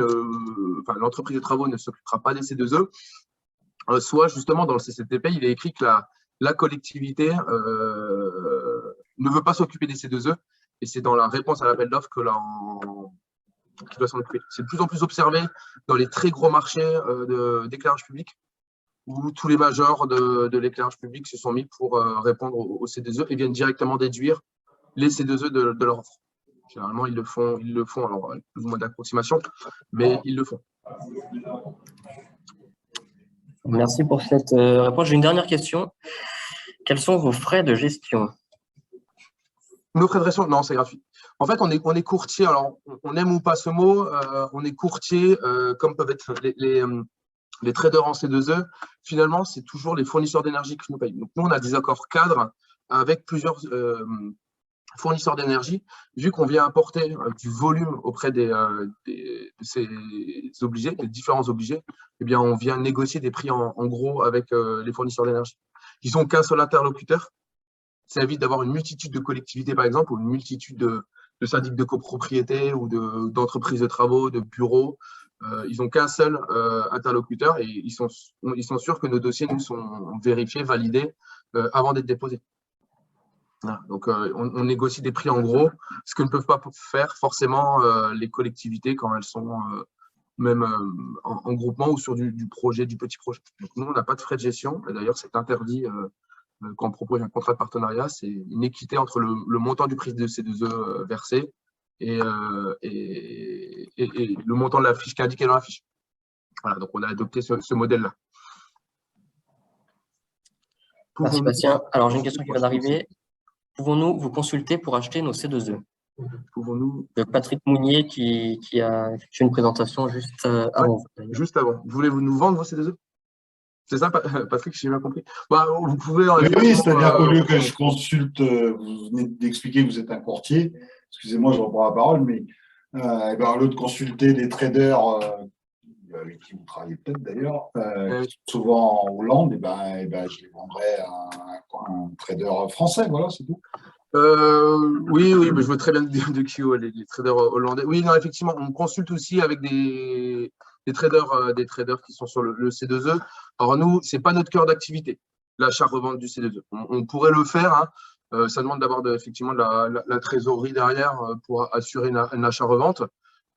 l'entreprise de travaux ne s'occupera pas des C2E, soit justement dans le CCTP, il est écrit que la collectivité ne veut pas s'occuper des C2E, et c'est dans la réponse à l'appel d'offres qu'il doit s'en occuper. C'est de plus en plus observé dans les très gros marchés d'éclairage public, où tous les majors de l'éclairage public se sont mis pour répondre aux C2E et viennent directement déduire les C2E de leur offre. Généralement, ils le font alors avec plus ou moins d'approximation, mais ils le font. Merci pour cette réponse. J'ai une dernière question. Quels sont vos frais de gestion? Nos frais de gestion, non, c'est gratuit. En fait, on est courtier, alors on aime ou pas ce mot, on est courtier, comme peuvent être les traders en C2E. Finalement, c'est toujours les fournisseurs d'énergie qui nous payent. Donc, nous, on a des accords cadres avec plusieurs fournisseurs d'énergie. Vu qu'on vient apporter du volume auprès de ces obligés, des différents obligés, eh bien, on vient négocier des prix en gros avec les fournisseurs d'énergie. Ils n'ont qu'un seul interlocuteur. Ça évite d'avoir une multitude de collectivités, par exemple, ou une multitude de syndics de copropriété ou d'entreprises de travaux, de bureaux. Ils n'ont qu'un seul interlocuteur et ils sont sûrs que nos dossiers nous sont vérifiés, validés avant d'être déposés. Voilà. Donc, on négocie des prix en gros, ce que ne peuvent pas faire forcément les collectivités quand elles sont même en groupement ou sur du petit projet. Donc, nous, on n'a pas de frais de gestion. D'ailleurs, c'est interdit quand on propose un contrat de partenariat. C'est une équité entre le montant du prix de C2E versé et le montant de la fiche qui est indiqué dans la fiche. Voilà, donc on a adopté ce modèle-là. Merci Bastien. Alors j'ai une question qui vient d'arriver. Pouvons-nous vous consulter pour acheter nos C2E? Pouvons-nous… Patrick Mounier qui a effectué une présentation juste avant. Juste avant. Voulez-vous nous vendre vos C2E? C'est ça, Patrick, si j'ai bien compris. Bah, vous pouvez… Oui, c'est-à-dire qu'au lieu que je consulte, vous venez d'expliquer que vous êtes un courtier, excusez-moi, je reprends la parole, mais au lieu de consulter des traders avec qui vous travaillez peut-être d'ailleurs, souvent en Hollande, je les vendrais à un trader français, voilà, c'est tout. Oui, je vois très bien de qui les traders hollandais. Oui, non, effectivement, on consulte aussi avec des traders qui sont sur le C2E. Alors nous, c'est pas notre cœur d'activité, l'achat-revente du C2E. On pourrait le faire, hein. Ça demande d'avoir effectivement de la trésorerie derrière pour assurer une achat-revente.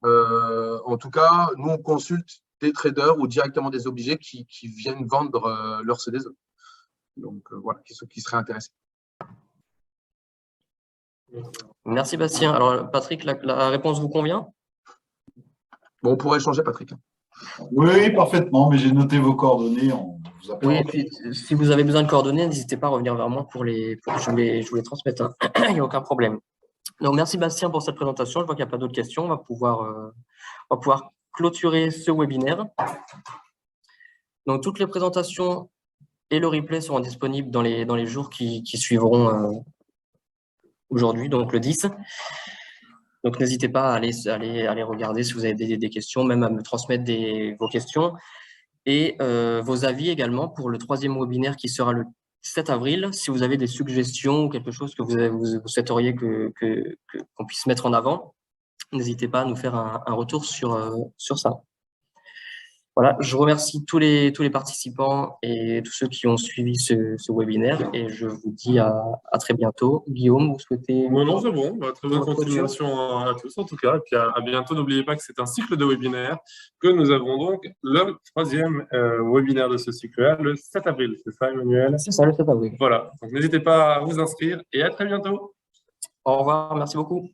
En tout cas, nous, on consulte des traders ou directement des obligés qui viennent vendre leur C2E. Donc, voilà, qui seraient intéressés. Merci Bastien. Alors Patrick, la réponse vous convient? Bon, on pourrait échanger, Patrick. Oui, parfaitement, mais j'ai noté vos coordonnées. On vous appellera. Oui, et puis si vous avez besoin de coordonnées, n'hésitez pas à revenir vers moi pour je vous les transmettre. Hein. Il n'y a aucun problème. Donc merci Bastien pour cette présentation. Je vois qu'il n'y a pas d'autres questions. On va pouvoir clôturer ce webinaire. Donc toutes les présentations et le replay seront disponibles dans les jours qui suivront aujourd'hui, donc le 10. Donc n'hésitez pas à aller regarder si vous avez des questions, même à me transmettre vos questions et vos avis également pour le 3e webinaire qui sera le 7 avril. Si vous avez des suggestions ou quelque chose que vous souhaiteriez qu'on puisse mettre en avant, n'hésitez pas à nous faire un retour sur ça. Voilà, je remercie tous les participants et tous ceux qui ont suivi ce webinaire et je vous dis à très bientôt. Guillaume, vous souhaitez… Non, c'est bon. Très bonne continuation à tous en tout cas. Et puis à bientôt. N'oubliez pas que c'est un cycle de webinaires que nous avons donc le 3e webinaire de ce cycle-là, le 7 avril. C'est ça, Emmanuel? C'est ça, le 7 avril. Voilà. Donc n'hésitez pas à vous inscrire et à très bientôt. Au revoir, merci beaucoup.